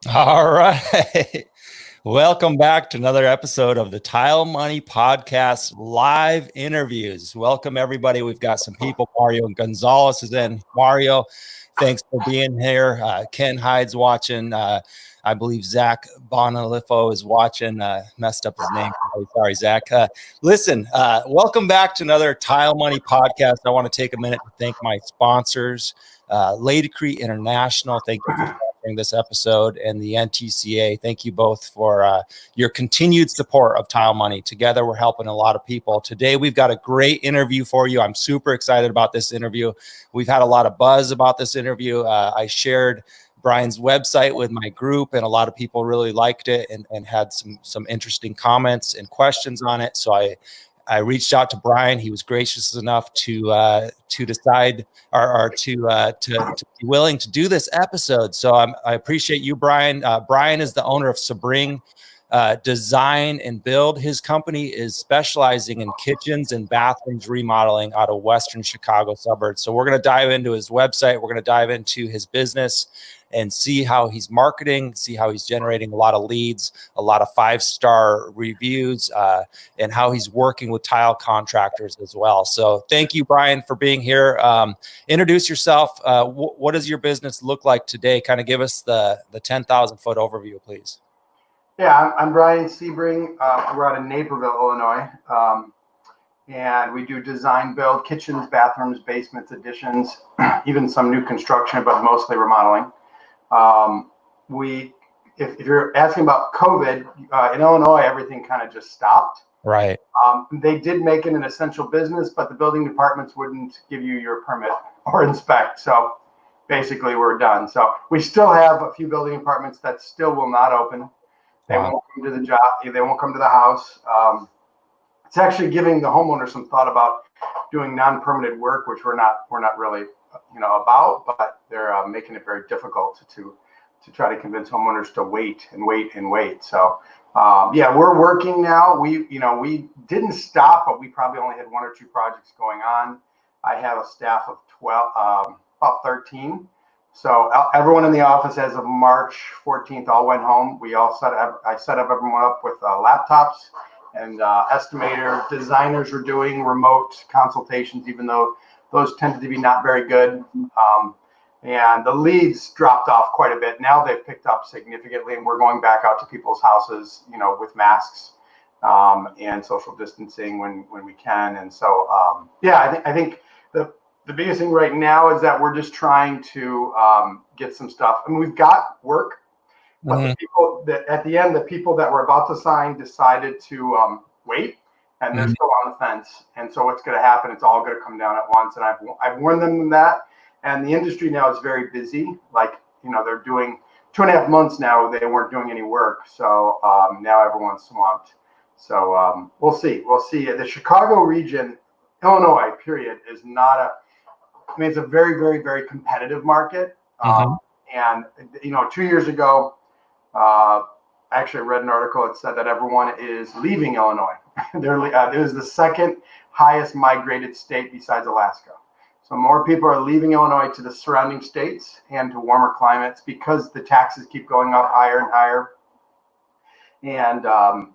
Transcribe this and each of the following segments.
All right. Welcome back to another episode of the Tile Money Podcast live interviews. Welcome, everybody. We've got some people. Mario Gonzalez is in. Mario, thanks for being here. Ken Hyde's watching. I believe Zach Bonalifo is watching. Messed up his name. Sorry, Zach. Listen, welcome back to another Tile Money Podcast. I want to take a minute to thank my sponsors, Lady Crete International. Thank you for this episode, and the NTCA. Thank you both for your continued support of Tile Money. Together, we're helping a lot of people. Today, we've got a great interview for you. I'm super excited about this interview. We've had a lot of buzz about this interview. I shared Bryan's website with my group, and a lot of people really liked it and had some interesting comments and questions on it. So I reached out to Bryan. He was gracious enough to decide or to be willing to do this episode. So I appreciate you, Bryan. Bryan is the owner of Sebring Design and Build. His company is specializing in kitchens and bathrooms remodeling out of Western Chicago suburbs. So we're going to dive into his website. We're going to dive into his business and see how he's marketing, see how he's generating a lot of leads, a lot of 5-star reviews, and how he's working with tile contractors as well. So thank you, Bryan, for being here. Introduce yourself. What does your business look like today? Kind of give us the 10,000-foot overview, please. Yeah, I'm Bryan Sebring. We're out of Naperville, Illinois. And we do design build, kitchens, bathrooms, basements, additions, even some new construction, but mostly remodeling. If you're asking about COVID, in Illinois, everything kind of just stopped. Right. They did make it an essential business, but the building departments wouldn't give you your permit or inspect. So basically we're done. So we still have a few building departments that still will not open. They won't come to the job. They won't come to the house. It's actually giving the homeowner some thought about doing non-permitted work, which we're not really, about, but they're making it very difficult to try to convince homeowners to wait and wait and wait. So we're working now. We didn't stop, but we probably only had 1 or 2 projects going on. I have a staff of 12, about 13. So everyone in the office as of March 14th all went home. I set up everyone up with laptops, and estimator designers are doing remote consultations, even though those tended to be not very good. And the leads dropped off quite a bit. Now they've picked up significantly, and we're going back out to people's houses, with masks and social distancing when we can. And so, I think the biggest thing right now is that we're just trying to get some stuff. I mean, we've got work, but the people the people that were about to sign decided to wait, and they're still on the fence. And so what's going to happen? It's all going to come down at once. And I've warned them that. And the industry now is very busy. Like, they're doing 2.5 months now. They weren't doing any work. So now everyone's swamped. So we'll see. We'll see. The Chicago region, Illinois, period, is not it's a very, very, very competitive market. And, 2 years ago, I actually read an article that said that everyone is leaving Illinois. It was the second highest migrated state besides Alaska. So more people are leaving Illinois to the surrounding states and to warmer climates because the taxes keep going up higher and higher. And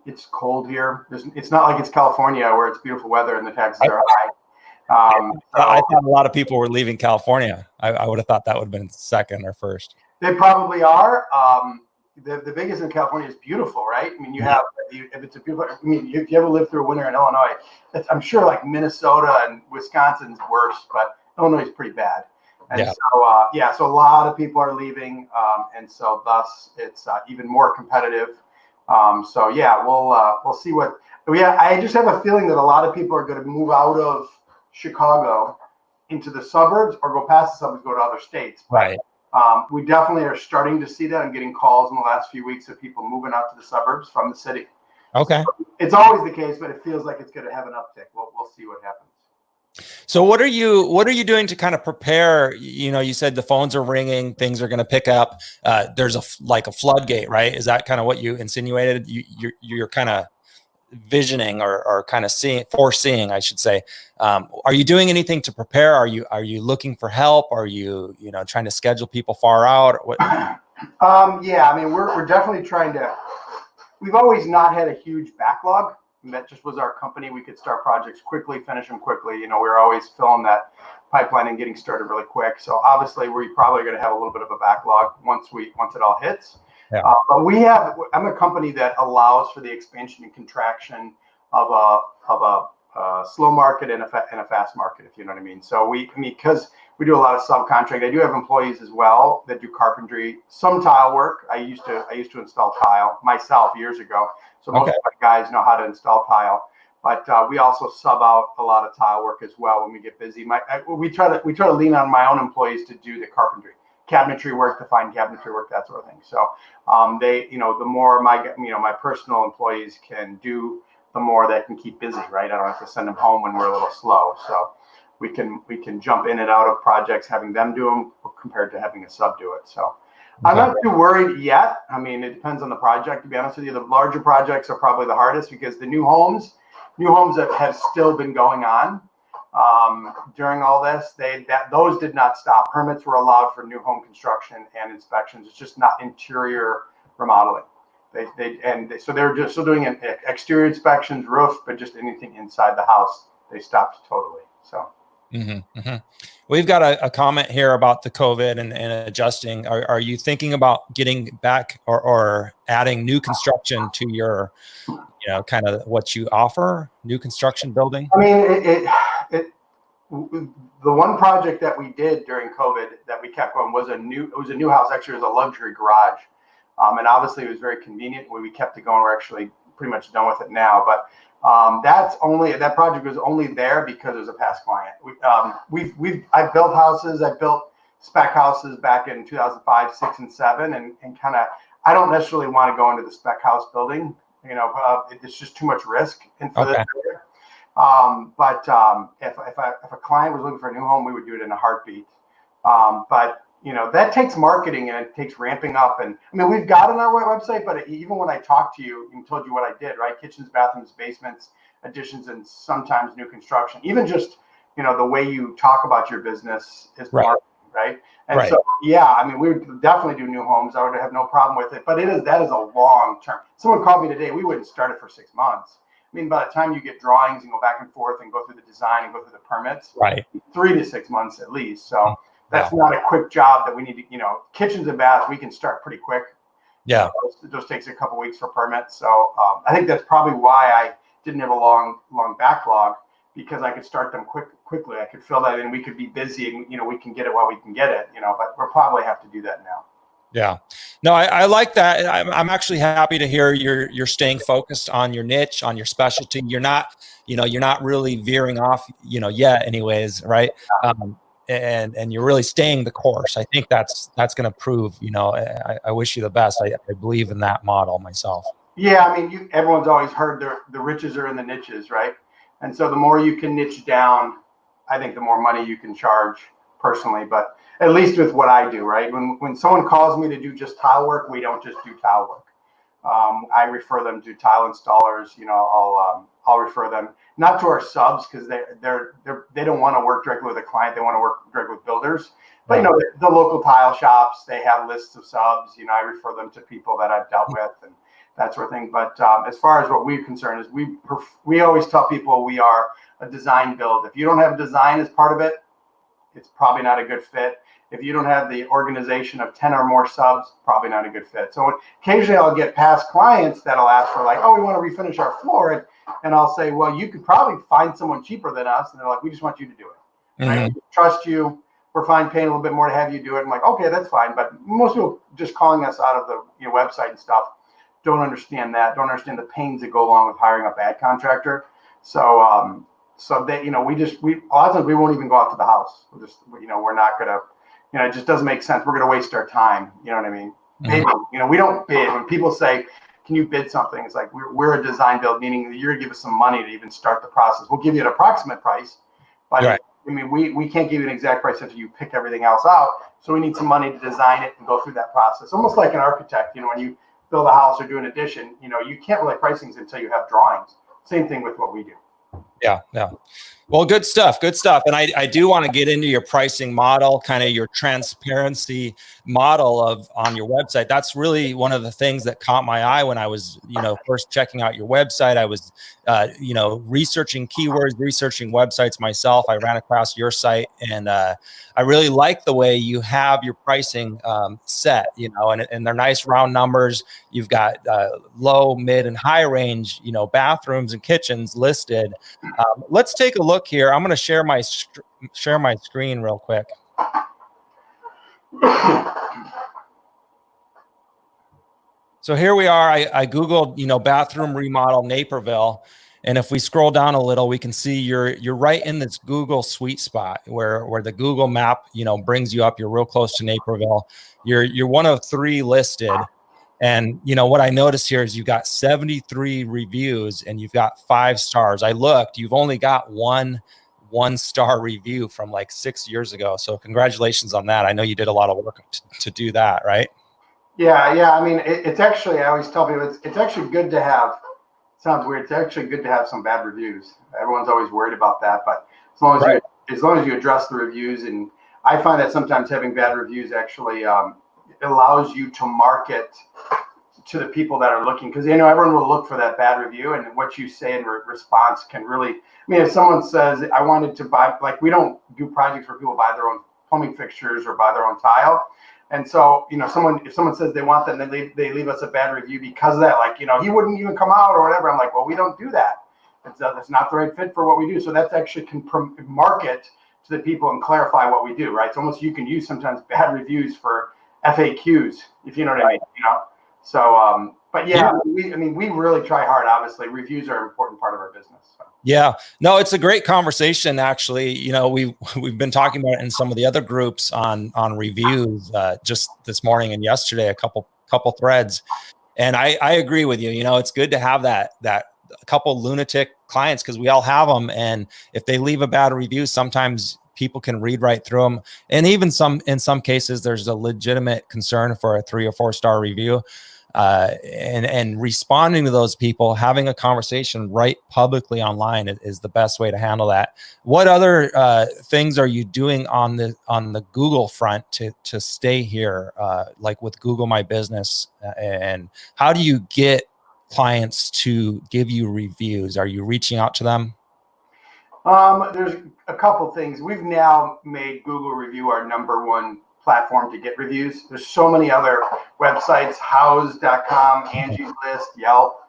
it's cold here. It's not like it's California where it's beautiful weather and the taxes are high. I thought a lot of people were leaving California. I would have thought that would have been second or first. They probably are. The biggest in California is beautiful, right? I mean, if it's a beautiful, if you ever live through a winter in Illinois, I'm sure like Minnesota and Wisconsin's worse, but Illinois is pretty bad. And so a lot of people are leaving, and so thus it's even more competitive. We'll see what. I just have a feeling that a lot of people are going to move out of Chicago into the suburbs or go past the suburbs, go to other states. Right. We definitely are starting to see that. I'm getting calls in the last few weeks of people moving out to the suburbs from the city. Okay. So it's always the case, but it feels like it's going to have an uptick. We'll see what happens. So what are you doing to kind of prepare? You said the phones are ringing, things are going to pick up. There's a floodgate, right? Is that kind of what you insinuated? You're kind of visioning or kind of foreseeing, I should say. Are you doing anything to prepare? Are you looking for help? Are you trying to schedule people far out? What? Yeah, I mean, we're definitely trying to. We've always not had a huge backlog. And that just was our company. We could start projects quickly, finish them quickly. We were always filling that pipeline and getting started really quick. So obviously, we're probably going to have a little bit of a backlog once it all hits. Yeah. But I'm a company that allows for the expansion and contraction of a slow market and a fast market, if you know what I mean. So because we do a lot of subcontract. I do have employees as well that do carpentry, some tile work. I used to install tile myself years ago. So most of my guys know how to install tile. But we also sub out a lot of tile work as well when we get busy. We try to lean on my own employees to do the carpentry, cabinetry work, to find cabinetry work, that sort of thing. So the more my personal employees can do, the more they can keep busy, right? I don't have to send them home when we're a little slow. So we can jump in and out of projects, having them do them compared to having a sub do it. So I'm not too worried yet. I mean, it depends on the project, to be honest with you. The larger projects are probably the hardest because the new homes that have still been going on during all this, those did not stop. Permits were allowed for new home construction and inspections. It's just not interior remodeling. So they're just still doing exterior inspections, roof, but just anything inside the house, they stopped totally. So. We've got a comment here about the COVID and adjusting. Are you thinking about getting back or adding new construction to your, kind of what you offer, new construction building? I mean, the one project that we did during COVID that we kept going was a new house. Actually, it was a luxury garage. And obviously it was very convenient when we kept it going. We're actually pretty much done with it now, but that project was only there because it was a past client. I've built houses. I built spec houses back in 2005, 6, and 7, and kind of, I don't necessarily want to go into the spec house building. It's just too much risk for this area. But if a client was looking for a new home, we would do it in a heartbeat. But that takes marketing and it takes ramping up. And I mean, we've got it on our website, but even when I talked to you and told you what I did, right? Kitchens, bathrooms, basements, additions, and sometimes new construction, even just, the way you talk about your business is marketing, right? And so, yeah, I mean, we would definitely do new homes. I would have no problem with it, but that is a long term. Someone called me today. We wouldn't start it for 6 months. I mean, by the time you get drawings and go back and forth and go through the design and go through the permits, 3 to 6 months at least. So that's not a quick job that we need to, kitchens and baths, we can start pretty quick. Yeah. It just takes a couple weeks for permits. So I think that's probably why I didn't have a long backlog, because I could start them quickly. I could fill that in. We could be busy and, we can get it while we can get it, but we'll probably have to do that now. Yeah, no, I like that. I'm actually happy to hear you're staying focused on your niche, on your specialty. You're not really veering off, yet anyways. Right. And you're really staying the course. I think that's going to prove, I wish you the best. I believe in that model myself. Yeah. I mean, everyone's always heard the riches are in the niches, right? And so the more you can niche down, I think the more money you can charge personally, but at least with what I do, right? When someone calls me to do just tile work, we don't just do tile work. I refer them to tile installers. I'll refer them not to our subs because they don't want to work directly with a client. They want to work directly with builders. But the local tile shops, they have lists of subs. I refer them to people that I've dealt with and that sort of thing. But as far as what we're concerned is, we always tell people we are a design build. If you don't have design as part of it, it's probably not a good fit. If you don't have the organization of 10 or more subs, probably not a good fit. So occasionally I'll get past clients that'll ask for like, oh, we want to refinish our floor. And I'll say, well, you could probably find someone cheaper than us. And they're like, we just want you to do it. Mm-hmm. Right? We trust you. We're fine paying a little bit more to have you do it. I'm like, okay, that's fine. But most people just calling us out of the website and stuff don't understand that, don't understand the pains that go along with hiring a bad contractor. So, they, we a lot of times we won't even go out to the house. We're just, we're not going to, it just doesn't make sense. We're going to waste our time. You know what I mean? Mm-hmm. We don't bid. When people say, can you bid something? It's like, we're a design build, meaning you're going to give us some money to even start the process. We'll give you an approximate price, but I mean, we can't give you an exact price until you pick everything else out. So we need some money to design it and go through that process. Almost like an architect, when you build a house or do an addition, you can't really price things until you have drawings. Same thing with what we do. Yeah. Yeah. Well, good stuff. Good stuff. And I do want to get into your pricing model, kind of your transparency model of on your website. That's really one of the things that caught my eye when I was, first checking out your website. I was, researching keywords, researching websites myself. I ran across your site, and I really like the way you have your pricing set, and they're nice round numbers. You've got low, mid, and high range, bathrooms and kitchens listed. Let's take a look here. I'm going to share my screen real quick. So here we are. I Googled, bathroom remodel Naperville. And if we scroll down a little, we can see you're right in this Google sweet spot where the Google map, brings you up. You're real close to Naperville. You're one of 3 listed. And what I noticed here is you've got 73 reviews and you've got 5 stars. I looked, you've only got one star review from like 6 years ago. So congratulations on that. I know you did a lot of work to do that, right? Yeah. I mean, it's actually, I always tell people it's actually good to have. Sounds weird. It's actually good to have some bad reviews. Everyone's always worried about that, but as long as you address the reviews, and I find that sometimes having bad reviews actually allows you to market to the people that are looking, because everyone will look for that bad review, and what you say in response can really. I mean, if someone says, "I wanted to buy," like we don't do projects where people buy their own plumbing fixtures or buy their own tile. And so, if someone says they want that, and then they leave us a bad review because of that, like, he wouldn't even come out or whatever. I'm like, well, we don't do that. It's not the right fit for what we do. So that's actually can market to the people and clarify what we do, right? It's almost, you can use sometimes bad reviews for FAQs, if you know what I mean, So, but yeah, we really try hard. Obviously, reviews are an important part of our business. So. Yeah, no, it's a great conversation. Actually, we've been talking about it in some of the other groups on reviews just this morning and yesterday, a couple threads, and I agree with you. It's good to have that a couple lunatic clients, because we all have them, and if they leave a bad review, sometimes people can read right through them, and even in some cases, there's a legitimate concern for a 3 or 4 star review. And responding to those people, having a conversation right publicly online is the best way to handle that. What other things are you doing on the Google front to stay here, like with Google My Business? And how do you get clients to give you reviews? Are you reaching out to them? There's a couple things. We've now made Google Review our #1 platform to get reviews. There's so many other websites, house.com, Angie's List, Yelp.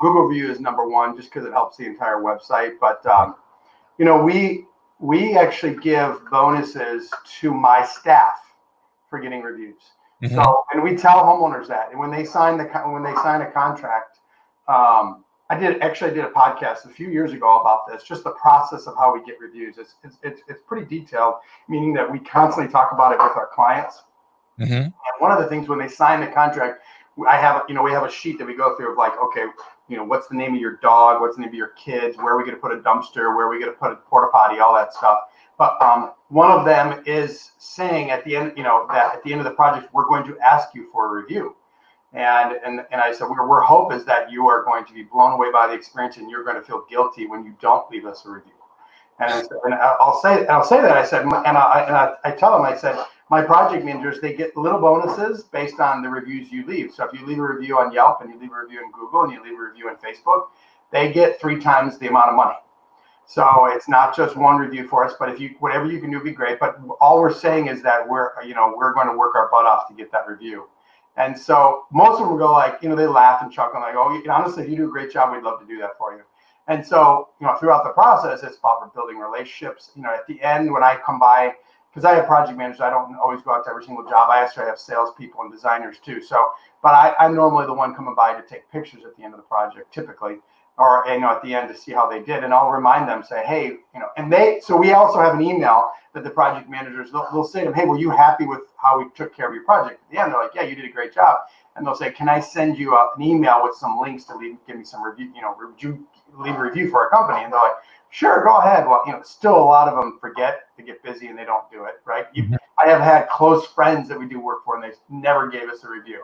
Google Review is #1 just because it helps the entire website. But we actually give bonuses to my staff for getting reviews. Mm-hmm. So, and we tell homeowners that, and when they sign a contract, I did a podcast a few years ago about this, just the process of how we get reviews. It's pretty detailed, meaning that we constantly talk about it with our clients. Mm-hmm. And one of the things when they sign the contract, we have a sheet that we go through of like, okay, what's the name of your dog? What's the name of your kids? Where are we going to put a dumpster? Where are we going to put a porta potty? All that stuff. But one of them is saying at the end, that at the end of the project, we're going to ask you for a review. And I said, our hope is that you are going to be blown away by the experience, and you're going to feel guilty when you don't leave us a review. And I'll say that. I said, and I tell them, I said, my project managers, they get little bonuses based on the reviews you leave. So if you leave a review on Yelp, and you leave a review in Google, and you leave a review on Facebook, they get 3 times the amount of money. So it's not just one review for us, but whatever you can do would be great. But all we're saying is that we're going to work our butt off to get that review. And so most of them will go like, they laugh and chuckle like, oh, honestly, if you do a great job, we'd love to do that for you. And so, throughout the process, it's about building relationships. At the end, when I come by, because I have project managers, I don't always go out to every single job. I actually have salespeople and designers too. So, but I'm normally the one coming by to take pictures at the end of the project, typically, or at the end to see how they did. And I'll remind them, say, hey, so we also have an email that the project managers, they'll say to them, hey, were you happy with how we took care of your project? At the end, they're like, yeah, you did a great job. And they'll say, can I send you an email with some links to give me some review, would you leave a review for our company? And they're like, sure, go ahead. Well, still a lot of them forget, to get busy, and they don't do it, right? I have had close friends that we do work for, and they never gave us a review.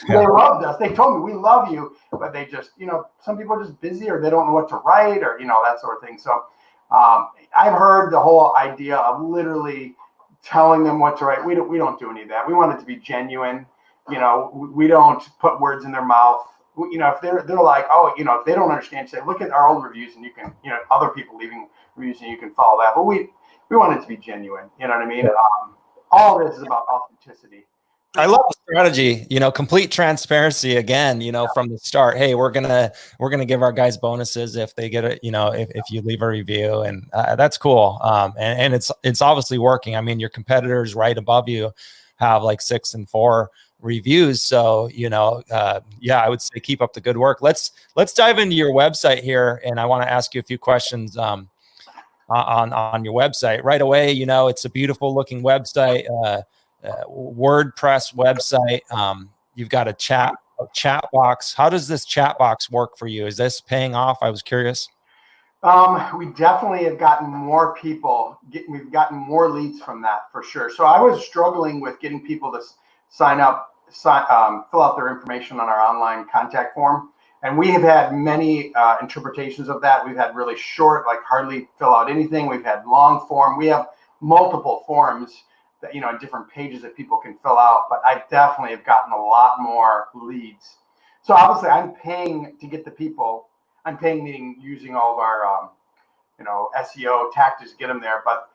Yeah. They loved us. They told me, we love you, but they just, some people are just busy, or they don't know what to write, or, that sort of thing. So I've heard the whole idea of literally telling them what to write. We don't do any of that. We want it to be genuine. We don't put words in their mouth. If they're like, oh, if they don't understand, say, look at our old reviews, and you can, other people leaving reviews, and you can follow that. But we want it to be genuine. You know what I mean? All of this is about authenticity. I love the strategy, complete transparency again, from the start. Hey, we're gonna give our guys bonuses if they get it, if you leave a review, and that's cool. And it's obviously working. I mean, your competitors right above you have like 6 and 4 reviews. So, yeah, I would say keep up the good work. Let's dive into your website here, and I want to ask you a few questions on your website right away. It's a beautiful looking website. WordPress website. You've got a chat box. How does this chat box work for you? Is this paying off? I was curious. We definitely have gotten more people. We've gotten more leads from that for sure. So I was struggling with getting people to sign up, fill out their information on our online contact form. And we have had many interpretations of that. We've had really short, like hardly fill out anything. We've had long form. We have multiple forms that, different pages that people can fill out, but I definitely have gotten a lot more leads. So obviously I'm paying to get the people. I'm paying, meaning using all of our, SEO tactics to get them there, but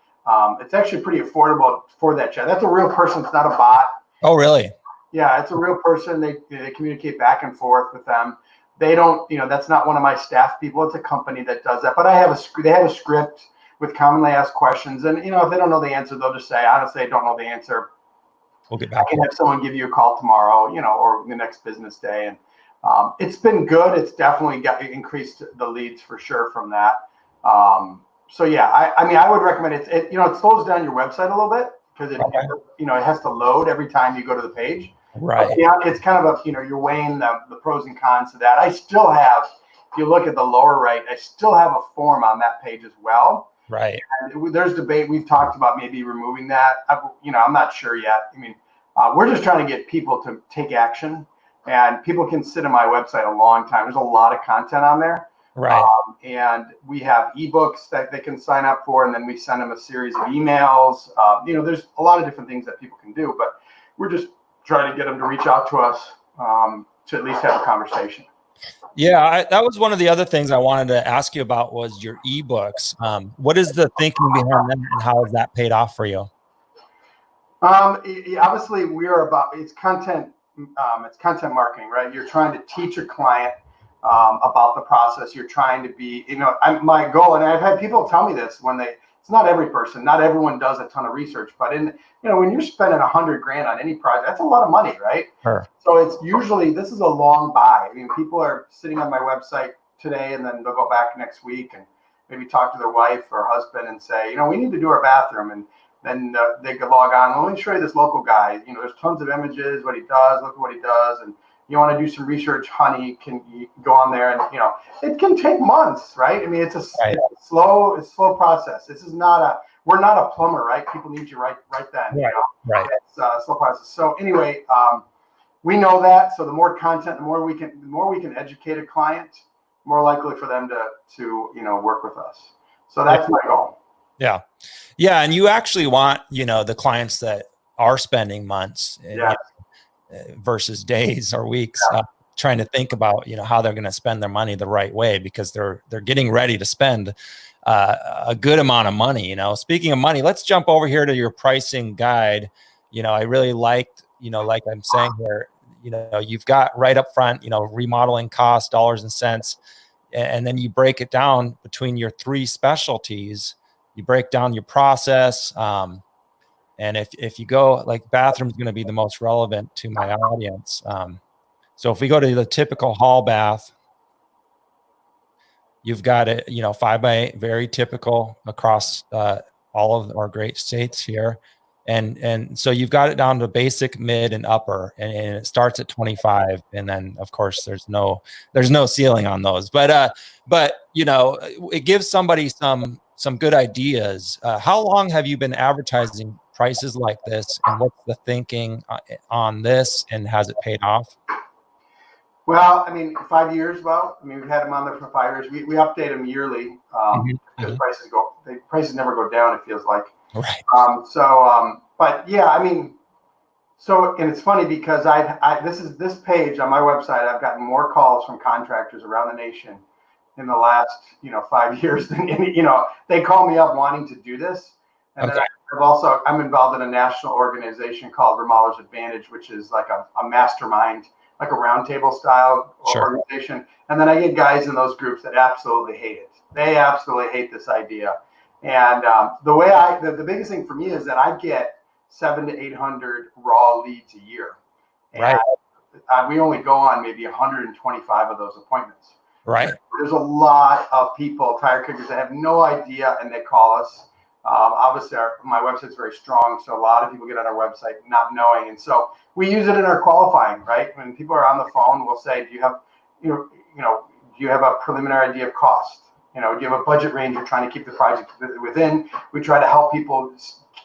it's actually pretty affordable for that chat. That's a real person. It's not a bot. Oh, really? Yeah, it's a real person. They communicate back and forth with them. They don't, that's not one of my staff people. It's a company that does that, but they have a script with commonly asked questions. And, if they don't know the answer, they'll just say, honestly, I don't know the answer. We'll get back. I can have someone give you a call tomorrow, or the next business day. And it's been good. It's definitely increased the leads for sure from that. So yeah, I mean, I would recommend it. It slows down your website a little bit because it has to load every time you go to the page. Right. Yeah, it's kind of you're weighing the pros and cons of that. I still have, if you look at the lower right, I still have a form on that page as well. Right. And there's debate. We've talked about maybe removing that. I'm not sure yet. I mean, we're just trying to get people to take action, and people can sit on my website a long time. There's a lot of content on there. Right. And we have ebooks that they can sign up for, and then we send them a series of emails. There's a lot of different things that people can do, but we're just trying to get them to reach out to us to at least have a conversation. Yeah, that was one of the other things I wanted to ask you about was your ebooks. What is the thinking behind that, and how has that paid off for you? Obviously, it's content. It's content marketing, right? You're trying to teach a client about the process. You're trying to be, my goal, and I've had people tell me this it's not every person, not everyone does a ton of research, but when you're spending $100,000 on any project, that's a lot of money, right? Sure. So it's usually, this is a long buy. I mean, people are sitting on my website today, and then they'll go back next week and maybe talk to their wife or husband and say, we need to do our bathroom. And then they could log on. Well, let me show you this local guy. There's tons of images, what he does, look at what he does. And you want to do some research, honey, you go on there, and it can take months, right? I mean, it's a slow process. This is we're not a plumber, right? People need you right then. Right. Right. It's a slow process. So anyway, we know that. So the more content, the more we can educate a client, more likely for them to work with us. So that's my goal. Yeah. Yeah. And you actually want, the clients that are spending months versus days or weeks trying to think about, how they're going to spend their money the right way, because they're getting ready to spend a good amount of money. Speaking of money, let's jump over here to your pricing guide. I really liked, like I'm saying here, you've got right up front, remodeling costs, dollars and cents, and then you break it down between your 3 specialties. You break down your process. And if you go, like, bathroom is going to be the most relevant to my audience. So if we go to the typical hall bath, you've got it, 5x8, very typical across all of our great states here. And so you've got it down to basic, mid, and upper, and it starts at 25. And then of course there's no ceiling on those, but it gives somebody some good ideas. How long have you been advertising prices like this, and what's the thinking on this, and has it paid off? Well, I mean, 5 years. Well, I mean, we've had them on there for 5 years. We update them yearly because prices never go down. It feels like. Right. But yeah, I mean, and it's funny because this page on my website, I've gotten more calls from contractors around the nation in the last 5 years than they call me up wanting to do this. And then I'm involved in a national organization called Remodelers Advantage, which is like a mastermind, like a roundtable style organization. And then I get guys in those groups that absolutely hate it. They absolutely hate this idea. And the biggest thing for me is that I get 700 to 800 raw leads a year. And we only go on maybe 125 of those appointments. Right. There's a lot of people, tire kickers, that have no idea, and they call us. Obviously, my website's very strong, so a lot of people get on our website not knowing, and so we use it in our qualifying. Right, when people are on the phone, we'll say, "Do you have, do you have a preliminary idea of cost? Do you have a budget range you're trying to keep the project within?" We try to help people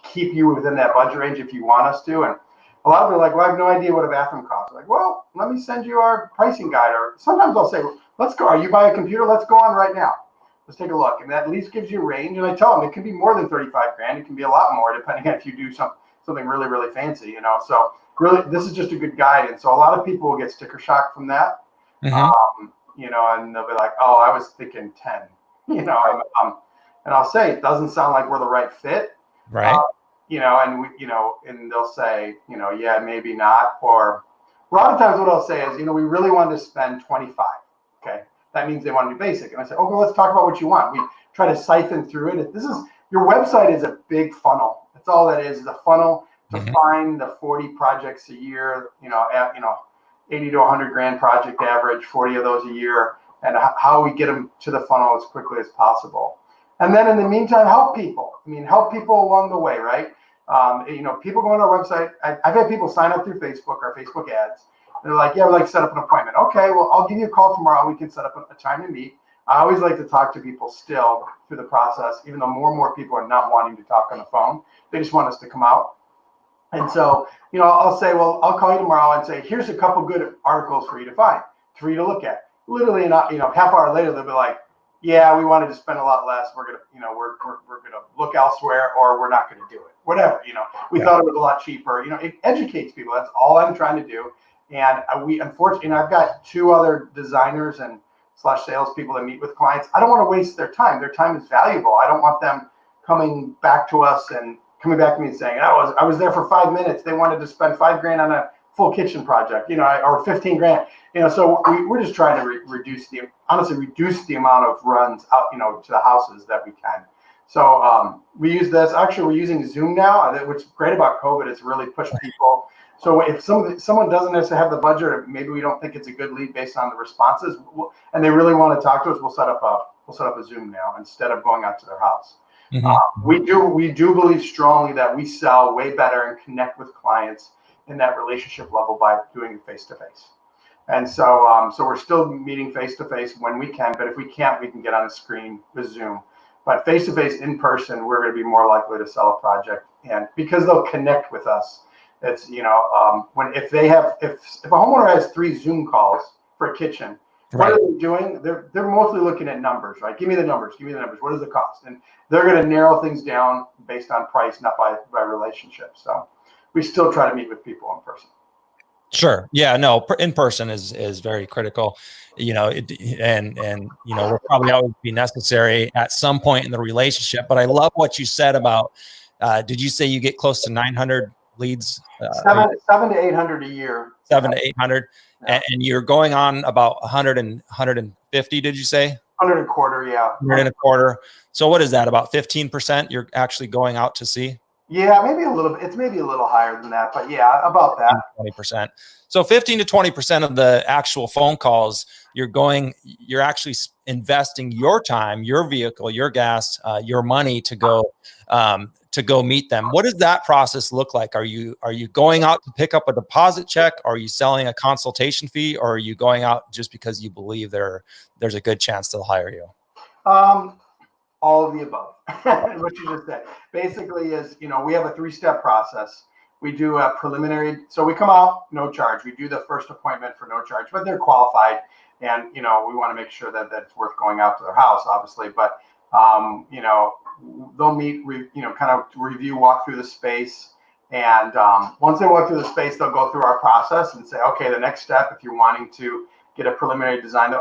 keep you within that budget range if you want us to. And a lot of them are like, "Well, I have no idea what a bathroom costs." I'm like, well, let me send you our pricing guide. Or sometimes I'll say, "Let's go. Are you buying a computer? Let's go on right now. Let's take a look." And that at least gives you a range. And I tell them it can be more than 35 grand. It can be a lot more depending on if you do something really, really fancy, So really, this is just a good guide. And so a lot of people will get sticker shock from that. And they'll be like, "Oh, I was thinking 10, and I'll say, it doesn't sound like we're the right fit. Right. And they'll say, yeah, maybe not. Or a lot of times what I'll say is, we really wanted to spend 25. Okay. That means they want to do basic. And I say, okay, let's talk about what you want. We try to siphon through it. Your website is a big funnel. That's all that is a funnel to find the 40 projects a year, 80 to 100 grand project average, 40 of those a year, and how we get them to the funnel as quickly as possible. And then in the meantime, help people. Help people along the way, right? People go on our website. I've had people sign up through Facebook, our Facebook ads. They're like, yeah, we'd like to set up an appointment. Okay, well, I'll give you a call tomorrow. We can set up a time to meet. I always like to talk to people still through the process, even though more and more people are not wanting to talk on the phone. They just want us to come out. And so, I'll say, well, I'll call you tomorrow and say, here's a couple good articles for you to find, for you to look at. Literally, half hour later, they'll be like, yeah, we wanted to spend a lot less. We're gonna, we're gonna look elsewhere, or we're not gonna do it. Whatever, we thought it was a lot cheaper. It educates people. That's all I'm trying to do. And unfortunately, I've got 2 other designers and / salespeople that meet with clients. I don't want to waste their time. Their time is valuable. I don't want them coming back to us and coming back to me and saying, I was there for 5 minutes. They wanted to spend 5 grand on a full kitchen project, or 15 grand, so we're just trying to reduce the amount of runs out, to the houses that we can. So we use this. Actually, we're using Zoom now, which is great about COVID. It's really pushed people. So if someone doesn't necessarily have the budget, or maybe we don't think it's a good lead based on the responses, and they really want to talk to us, we'll set up a Zoom now instead of going out to their house. We do believe strongly that we sell way better and connect with clients in that relationship level by doing it face to face. And so we're still meeting face to face when we can, but if we can't, we can get on a screen with Zoom. But face to face, in person, we're going to be more likely to sell a project, and because they'll connect with us. It's if a homeowner has 3 Zoom calls for a kitchen, what are they doing? They're mostly looking at numbers, right? Give me the numbers. What is the cost? And they're going to narrow things down based on price, not by relationship. So we still try to meet with people in person. Sure. Yeah, no, in person is very critical, and will probably always be necessary at some point in the relationship. But I love what you said about, did you say you get close to 900 leads? 700 to 800 a year. 700 to 800. Yeah. And you're going on about 100 and 150, did you say? 100 and a quarter, yeah. 100 and a quarter. So what is that, about 15% you're actually going out to see? Yeah, maybe a little bit. It's maybe a little higher than that, but yeah, about that. 20%. So 15 to 20% of the actual phone calls, you're actually investing your time, your vehicle, your gas, your money to go meet them. What does that process look like? Are you going out to pick up a deposit check? Are you selling a consultation fee? Or are you going out just because you believe there's a good chance they'll hire you? All of the above, what you just said. Basically is, we have a 3-step process. We do a preliminary, so we come out, no charge. We do the first appointment for no charge, but they're qualified. And, we want to make sure that it's worth going out to their house, obviously. But, they'll meet, kind of review, walk through the space. And once they walk through the space, they'll go through our process and say, okay, the next step, if you're wanting to get a preliminary design,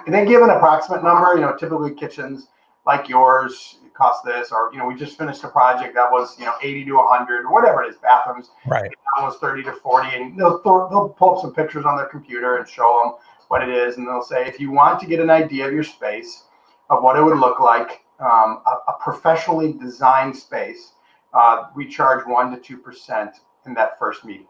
they give an approximate number, typically kitchens like yours cost this, or, we just finished a project that was, 80 to 100 or whatever it is, bathrooms, right, that was 30 to 40. And they'll pull up some pictures on their computer and show them what it is. And they'll say, if you want to get an idea of your space, of what it would look like, a professionally designed space, we charge 1% to 2% in that first meeting.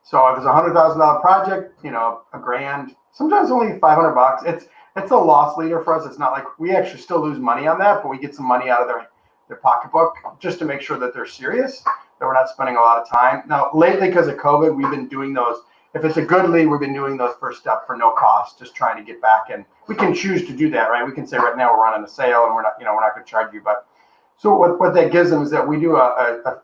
So if it's a $100,000 project, $1,000, sometimes only $500. It's a loss leader for us. It's not like we actually still lose money on that, but we get some money out of their pocketbook just to make sure that they're serious, that we're not spending a lot of time. Now, lately, because of COVID, we've been doing those. If it's a good lead, we've been doing those first step for no cost, just trying to get back. And we can choose to do that, right? We can say right now we're running a sale and we're not going to charge you. But so what that gives them is that we do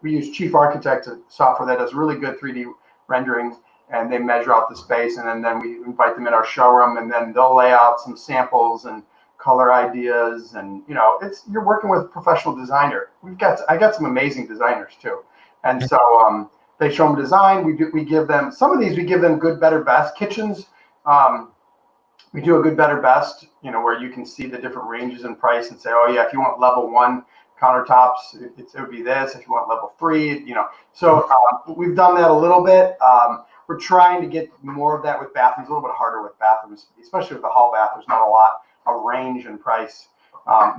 we use Chief Architect software that does really good 3D rendering, and they measure out the space, and then we invite them in our showroom, and then they'll lay out some samples and color ideas, and you're working with a professional designer. I got some amazing designers too, and so they show them design. We give them some of these. We give them good, better, best kitchens. We do a good, better, best. Where you can see the different ranges in price and say, oh yeah, if you want level 1 countertops, it would be this. If you want level 3, So we've done that a little bit. We're trying to get more of that with bathrooms. A little bit harder with bathrooms, especially with the hall bath. There's not a lot of range and price.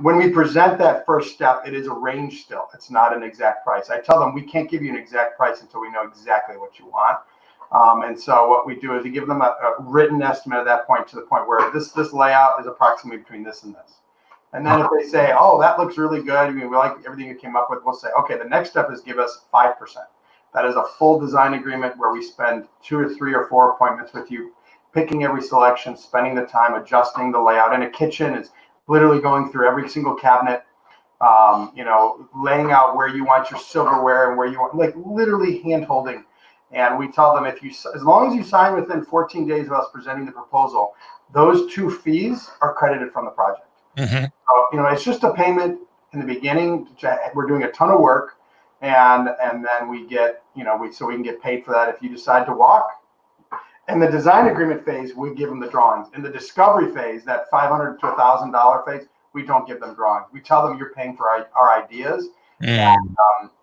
When we present that first step, it is a range still. It's not an exact price. I tell them we can't give you an exact price until we know exactly what you want. And so what we do is we give them a written estimate at that point, to the point where this layout is approximately between this and this. And then if they say, oh, that looks really good, we like everything you came up with, we'll say, okay, the next step is give us 5%. That is a full design agreement where we spend 2 or 3 or 4 appointments with you, picking every selection, spending the time, adjusting the layout. And a kitchen is literally going through every single cabinet, laying out where you want your silverware and where you want, like literally hand holding. And we tell them, as long as you sign within 14 days of us presenting the proposal, those 2 fees are credited from the project. Mm-hmm. So, it's just a payment in the beginning. We're doing a ton of work. And then we get, so we can get paid for that if you decide to walk. In the design agreement phase, we give them the drawings. In the discovery phase, that $500 to $1,000 phase, we don't give them drawings. We tell them you're paying for our ideas, and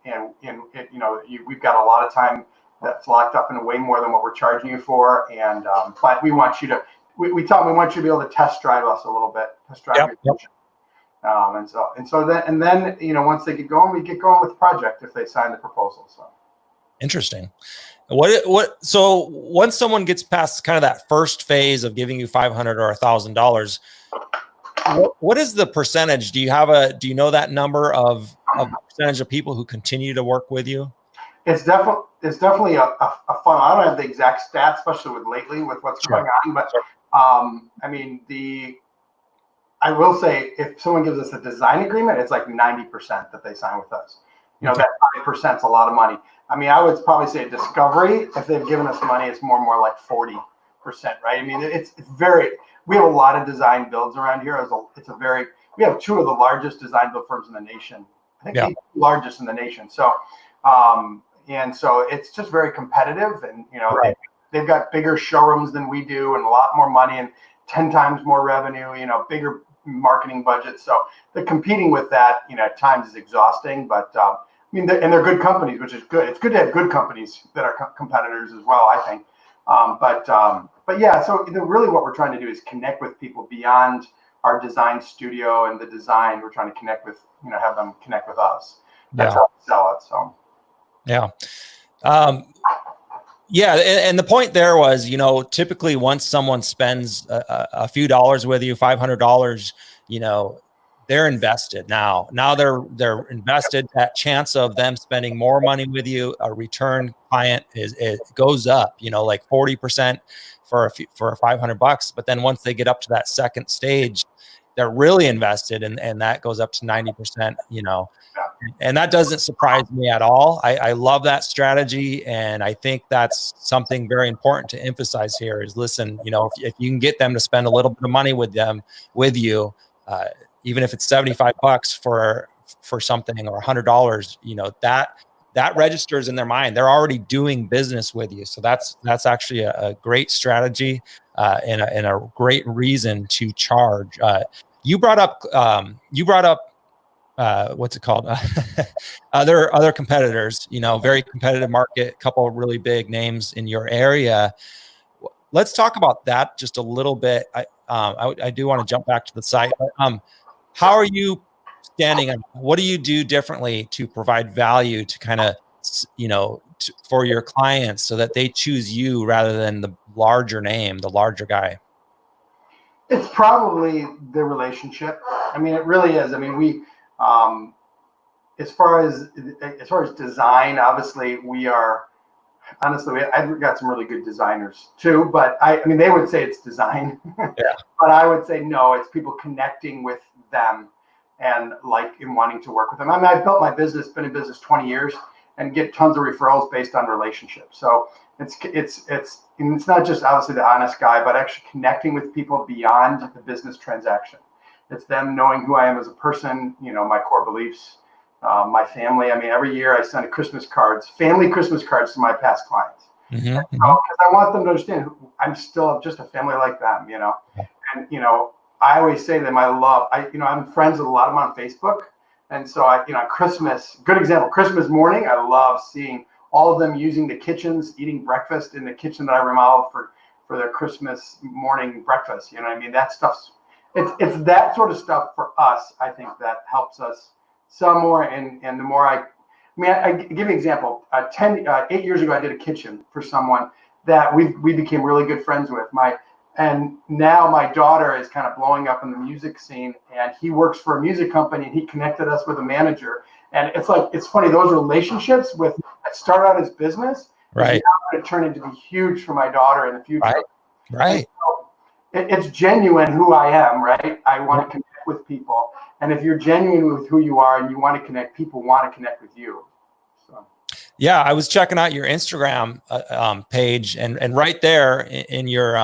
we've got a lot of time that's locked up in way more than what we're charging you for. And but we want you to, we tell them we want you to be able to test drive us a little bit, test drive your kitchen. And then once they get going, we get going with the project if they sign the proposal. So interesting. So once someone gets past kind of that first phase of giving you $500 or $1,000, what is the percentage? Do you know that number of percentage of people who continue to work with you? It's definitely a funnel. I don't have the exact stats, especially with lately with what's going on, but I will say, if someone gives us a design agreement, it's like 90% that they sign with us. That 5% is a lot of money. I would probably say discovery, if they've given us money, it's more like 40%, right? It's very, we have a lot of design builds around here. We have 2 of the largest design build firms in the nation. I think the largest in the nation. So, and so it's just very competitive, and, they've got bigger showrooms than we do and a lot more money and 10 times more revenue, bigger marketing budget. So they're competing with that, at times is exhausting, but and they're good companies, which is good. It's good to have good companies that are competitors as well, I think. But yeah, so really what we're trying to do is connect with people beyond our design studio and the design. We're trying to connect with, have them connect with us. That's how we sell it. So. Yeah. And the point there was, typically once someone spends a few dollars with you, $500, they're invested now. Now they're invested. That chance of them spending more money with you, a return client it goes up, like 40% for $500. But then once they get up to that second stage, they're really invested, and that goes up to 90%, and that doesn't surprise me at all. I love that strategy. And I think that's something very important to emphasize here is, listen, if you can get them to spend a little bit of money with you, even if it's $75 for something, or $100, that registers in their mind. They're already doing business with you. So that's actually a great strategy, and a great reason to charge. You brought up what's it called? Other competitors, very competitive market, couple of really big names in your area. Let's talk about that just a little bit. I do want to jump back to the site. But, how are you standing on? What do you do differently to provide value to kind of, for your clients so that they choose you rather than the larger name, the larger guy? It's probably the relationship. I mean, it really is. I mean, we, as far as design, obviously I've got some really good designers too, but I mean, they would say it's design, Yeah. but I would say no, it's people connecting with them and wanting to work with them. I mean, I've built my business, been in business 20 years, and get tons of referrals based on relationships. So it's not just obviously the honest guy, but actually connecting with people beyond the business transaction. It's them knowing who I am as a person, my core beliefs, my family. I mean, every year I send family Christmas cards to my past clients. Mm-hmm. Because I want them to understand I'm still just a family like them, And, I always say to them, I'm friends with a lot of them on Facebook. And so Christmas, good example, Christmas morning, I love seeing all of them using the kitchens, eating breakfast in the kitchen that I remodeled for their Christmas morning breakfast. You know what I mean? That stuff's, it's that sort of stuff for us. I think that helps us some more. And the more I give you an example. 8 years ago, I did a kitchen for someone that we became really good friends with. And now my daughter is kind of blowing up in the music scene, and he works for a music company, and he connected us with a manager. And it's funny, those relationships that start out as business, right, now going to turn into be huge for my daughter in the future. Right. So it's genuine who I am, right? I want to connect with people. And if you're genuine with who you are and you want to connect, people want to connect with you. So. Yeah, I was checking out your Instagram page, and right there in your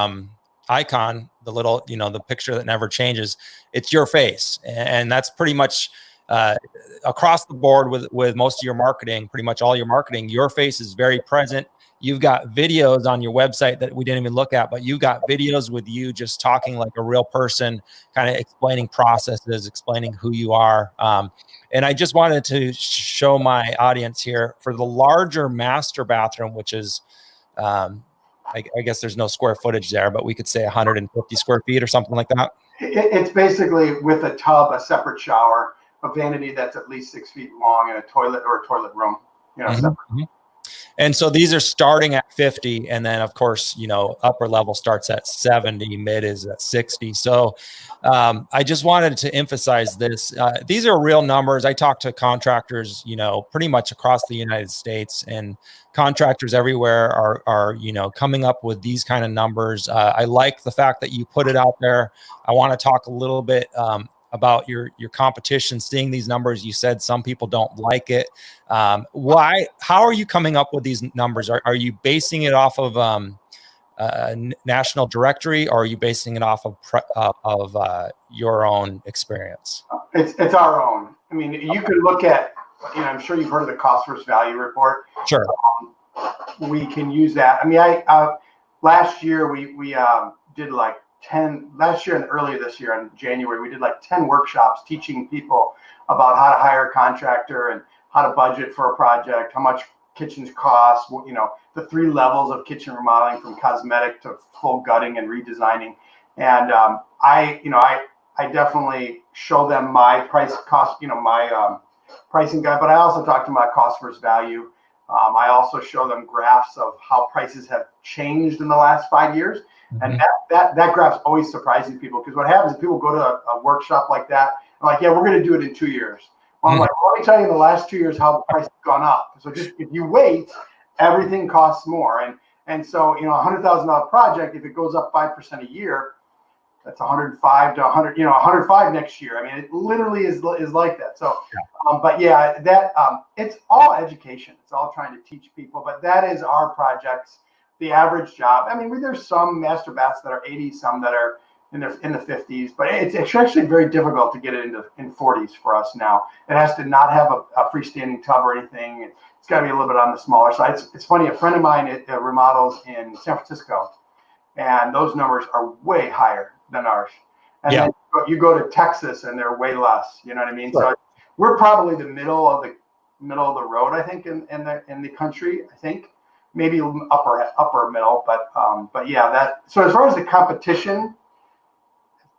icon, the little, the picture that never changes, it's your face. And that's pretty much across the board with most of your marketing, pretty much all your marketing, your face is very present. You've got videos on your website that we didn't even look at, but you've got videos with you just talking like a real person, kind of explaining processes, explaining who you are. And I just wanted to show my audience here for the larger master bathroom, which is, I guess there's no square footage there, but we could say 150 square feet or something like that. It's basically with a tub, a separate shower, a vanity that's at least 6 feet long, and a toilet room, separate. Mm-hmm. And so these are starting at 50. And then of course, upper level starts at 70, mid is at 60. So I just wanted to emphasize this. These are real numbers. I talk to contractors, pretty much across the United States, and contractors everywhere are coming up with these kind of numbers. I like the fact that you put it out there. I want to talk a little bit about your competition, seeing these numbers. You said some people don't like it. Why? How are you coming up with these numbers? Are you basing it off of national directory, or are you basing it off of your own experience? It's our own. I mean, you could look at, I'm sure you've heard of the cost versus value report. Sure. We can use that. I mean, last year we did like 10, last year and earlier this year in January, we did like 10 workshops teaching people about how to hire a contractor and how to budget for a project, how much kitchens cost, the 3 levels of kitchen remodeling, from cosmetic to full gutting and redesigning. And I definitely show them my price cost, my pricing guide, but I also talk to them about cost versus value. I also show them graphs of how prices have changed in the last 5 years. Mm-hmm. And that graph's always surprising people, because what happens is people go to a workshop like that, and like, yeah, we're going to do it in 2 years. Well, I'm like, well, let me tell you in the last 2 years how the price has gone up. So just if you wait, everything costs more. And so, $100,000 project, if it goes up 5% a year, That's 105 to 100, 105 next year. I mean, it literally is like that. So, but yeah, that it's all education. It's all trying to teach people. But that is our projects. The average job. I mean, there's some master baths that are 80, some that are in the 50s. But it's actually very difficult to get it in 40s for us now. It has to not have a freestanding tub or anything. It's got to be a little bit on the smaller side. It's funny. A friend of mine remodels in San Francisco, and those numbers are way higher than ours. And then you go to Texas and they're way less. You know what I mean? Sure. So we're probably the middle of the road, I think, in the country. I think maybe upper middle, but yeah, so as far as the competition,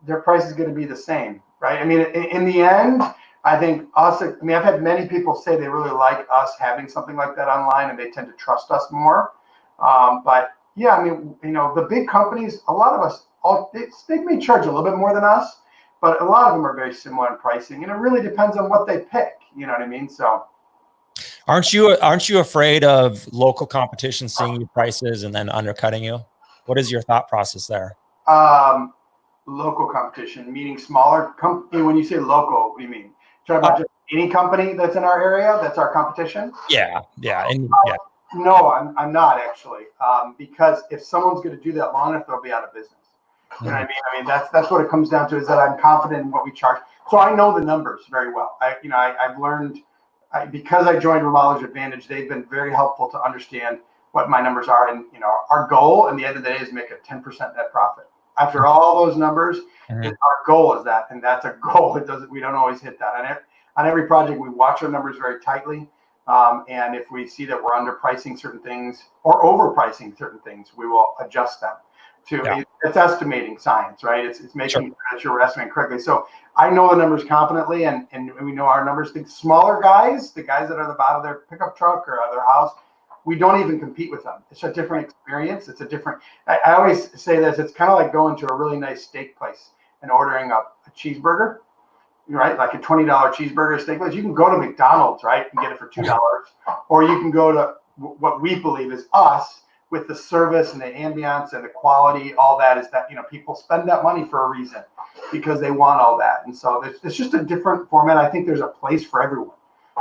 their price is going to be the same, right? I mean, in the end, I think us. I mean, I've had many people say they really like us having something like that online, and they tend to trust us more. But yeah, I mean, the big companies, a lot of us, they may charge a little bit more than us, but a lot of them are very similar in pricing, and it really depends on what they pick. You know what I mean? So, aren't you afraid of local competition seeing your prices and then undercutting you? What is your thought process there? Local competition, meaning smaller company. When you say local, what do you mean? Talking about just any company that's in our area that's our competition? Yeah. No, I'm not actually, because if someone's going to do that long enough, they'll be out of business. You know what I mean? I mean, that's what it comes down to, is that I'm confident in what we charge. So I know the numbers very well. I've learned, because I joined Remodelers Advantage, they've been very helpful to understand what my numbers are. And, our goal at the end of the day is make a 10% net profit. After all those numbers, our goal is that, and that's a goal. We don't always hit that. On every project, we watch our numbers very tightly. And if we see that we're underpricing certain things or overpricing certain things, we will adjust them. It's estimating science, right? It's making sure we're estimating correctly. So I know the numbers confidently, and we know our numbers. The smaller guys, the guys that are at the bottom of their pickup truck or their house, we don't even compete with them. It's a different experience. It's a different. I always say this. It's kind of like going to a really nice steak place and ordering a cheeseburger, right? Like a $20 cheeseburger steak place. You can go to McDonald's, right, and get it for $2, or you can go to what we believe is us, with the service and the ambiance and the quality. All that is that people spend that money for a reason, because they want all that. And so it's just a different format. I think there's a place for everyone.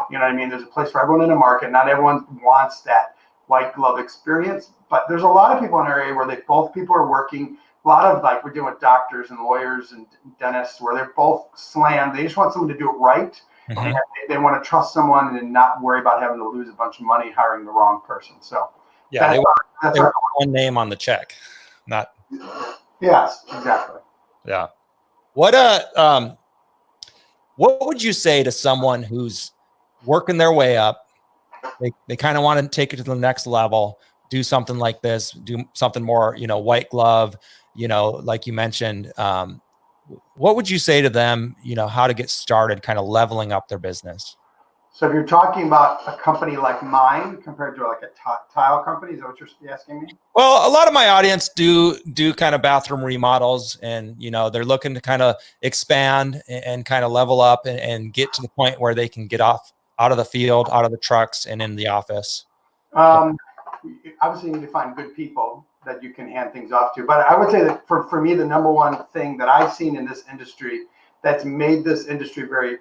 You know what I mean? There's a place for everyone in the market. Not everyone wants that white glove experience, but there's a lot of people in our area where both people are working. A lot of, like, we're dealing with doctors and lawyers and dentists where they're both slammed. They just want someone to do it right. And they want to trust someone and not worry about having to lose a bunch of money hiring the wrong person. So yeah, they want one name on the check, not. Yes, exactly. Yeah. What would you say to someone who's working their way up? They kind of want to take it to the next level, do something like this, do something more, white glove, like you mentioned. What would you say to them, how to get started, kind of leveling up their business? So if you're talking about a company like mine compared to like a tile company, is that what you're asking me? Well, a lot of my audience do kind of bathroom remodels, and they're looking to kind of expand and kind of level up and get to the point where they can get out of the field, out of the trucks, and in the office. Obviously, you need to find good people that you can hand things off to. But I would say that for me, the number one thing that I've seen in this industry that's made this industry very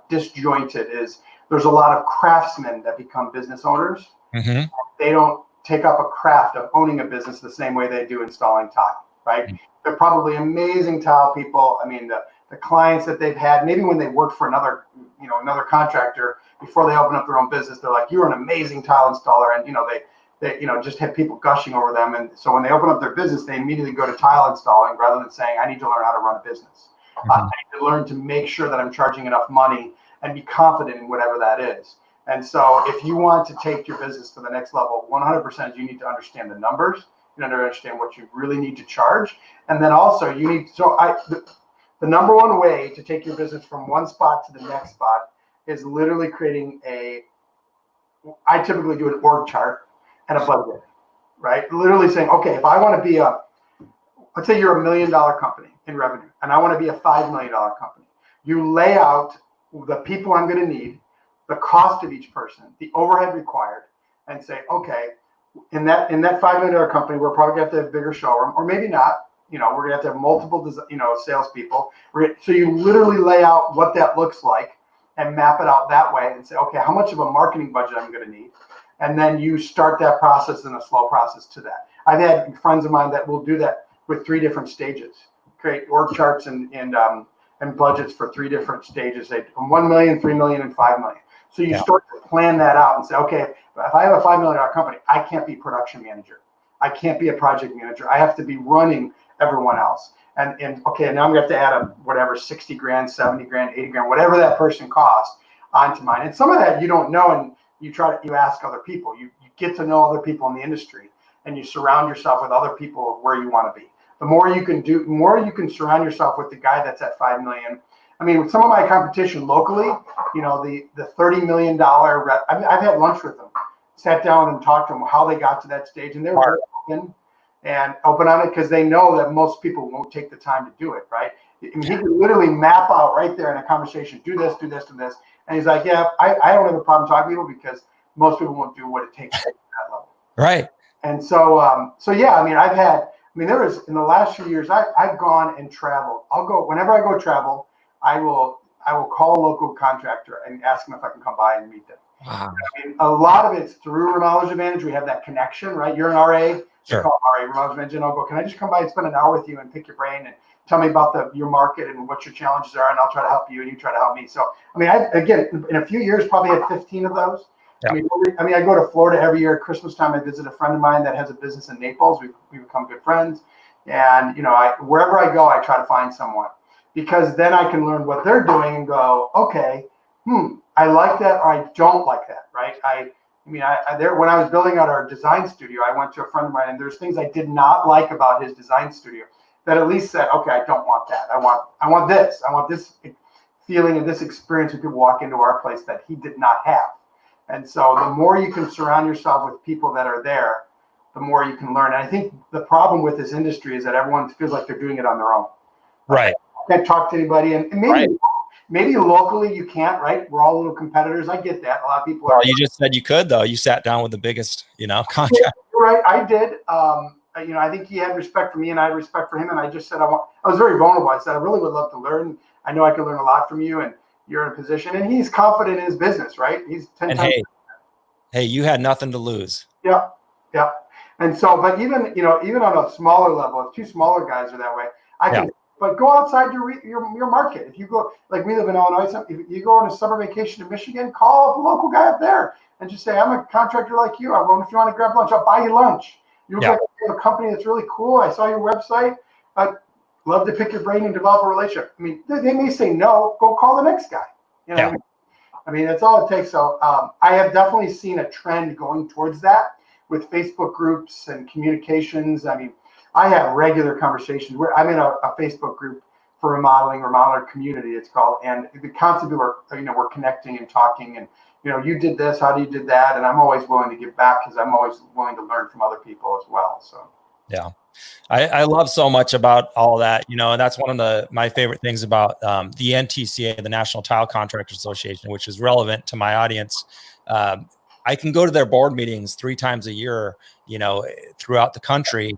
disjointed is there's a lot of craftsmen that become business owners. They don't take up a craft of owning a business the same way they do installing tile, right? They're probably amazing tile people. I mean, the clients that they've had, maybe when they worked for another contractor before they open up their own business, they're like, you're an amazing tile installer. And, they just have people gushing over them. And so when they open up their business, they immediately go to tile installing rather than saying, I need to learn how to run a business. I need to learn to make sure that I'm charging enough money and be confident in whatever that is. And so if you want to take your business to the next level, 100%, you need to understand the numbers. You need to understand what you really need to charge. And then also you need, the number one way to take your business from one spot to the next spot is literally creating I typically do an org chart and a budget, right? Literally saying, okay, if I want to be let's say you're $1 million company in revenue and I want to be a $5 million company. You lay out the people I'm going to need, the cost of each person, the overhead required, and say, okay, in that $5 million company, we're probably going to have to have a bigger showroom, or maybe not. we're going to have multiple, salespeople. So you literally lay out what that looks like and map it out that way and say, okay, how much of a marketing budget I'm going to need. And then you start that process in a slow process to that. I've had friends of mine that will do that with 3 different stages, create org charts and budgets for 3 different stages, say from 1 million, 3 million, and 5 million. So you start to plan that out and say, okay, if I have a $5 million company, I can't be production manager. I can't be a project manager. I have to be running everyone else. And okay, now I'm going to have to add whatever 60 grand, 70 grand, 80 grand, whatever that person costs onto mine. And some of that you don't know, and you ask other people. You get to know other people in the industry, and you surround yourself with other people of where you want to be. The more you can do, the more you can surround yourself with the guy that's at 5 million. I mean, with some of my competition locally, the $30 million rep, I've had lunch with them, sat down and talked to them how they got to that stage, and they're very open on it because they know that most people won't take the time to do it, right? I mean, he can literally map out right there in a conversation, do this, do this, do this. And he's like, yeah, I don't have a problem talking to people because most people won't do what it takes to get to that level. Right. And so, yeah, I mean, there was, in the last few years, I've gone and traveled. Whenever I go travel, I will call a local contractor and ask them if I can come by and meet them. Wow. I mean, a lot of it's through Remodels Advantage. We have that connection, right? You're an RA. Sure. Call RA, Remodels Advantage, and I'll go, can I just come by and spend an hour with you and pick your brain and tell me about your market and what your challenges are, and I'll try to help you and you try to help me. So, I mean, again, in a few years, probably had 15 of those. Yeah. I mean, I go to Florida every year at Christmas time. I visit a friend of mine that has a business in Naples. We become good friends. And, wherever I go, I try to find someone, because then I can learn what they're doing and go, okay, I like that or I don't like that, right? When I was building out our design studio, I went to a friend of mine, and there's things I did not like about his design studio that at least said, okay, I don't want that. I want this. I want this feeling and this experience when people walk into our place that he did not have. And so the more you can surround yourself with people that are there, the more you can learn. And I think the problem with this industry is that everyone feels like they're doing it on their own. Right. I can't talk to anybody. And maybe locally you can't, right? We're all little competitors. I get that. A lot of people are. Well, you just said you could, though. You sat down with the biggest, contract. You're right. I did. I think he had respect for me and I had respect for him. And I just said, I was very vulnerable. I said, I really would love to learn. I know I can learn a lot from you, and you're in a position, and he's confident in his business, right? He's 10 and times. Hey, you had nothing to lose. Yeah. And so, but even on a smaller level, if 2 smaller guys are that way, but go outside your market. If you go, like we live in Illinois, if you go on a summer vacation to Michigan, call up a local guy up there and just say, I'm a contractor like you. If you want to grab lunch, I'll buy you lunch. You look like you have a company that's really cool. I saw your website. I'd love to pick your brain and develop a relationship. I mean, they may say no. Go call the next guy. I mean, that's all it takes. So I have definitely seen a trend going towards that with Facebook groups and communications. I mean, I have regular conversations where I'm in a Facebook group for remodeler community, it's called. And the constantly we're connecting and talking, and, you did this, how do you did that? And I'm always willing to give back because I'm always willing to learn from other people as well. So, yeah. I love so much about all that, and that's one of my favorite things about the NTCA, the National Tile Contractors Association, which is relevant to my audience. I can go to their board meetings 3 times a year, throughout the country,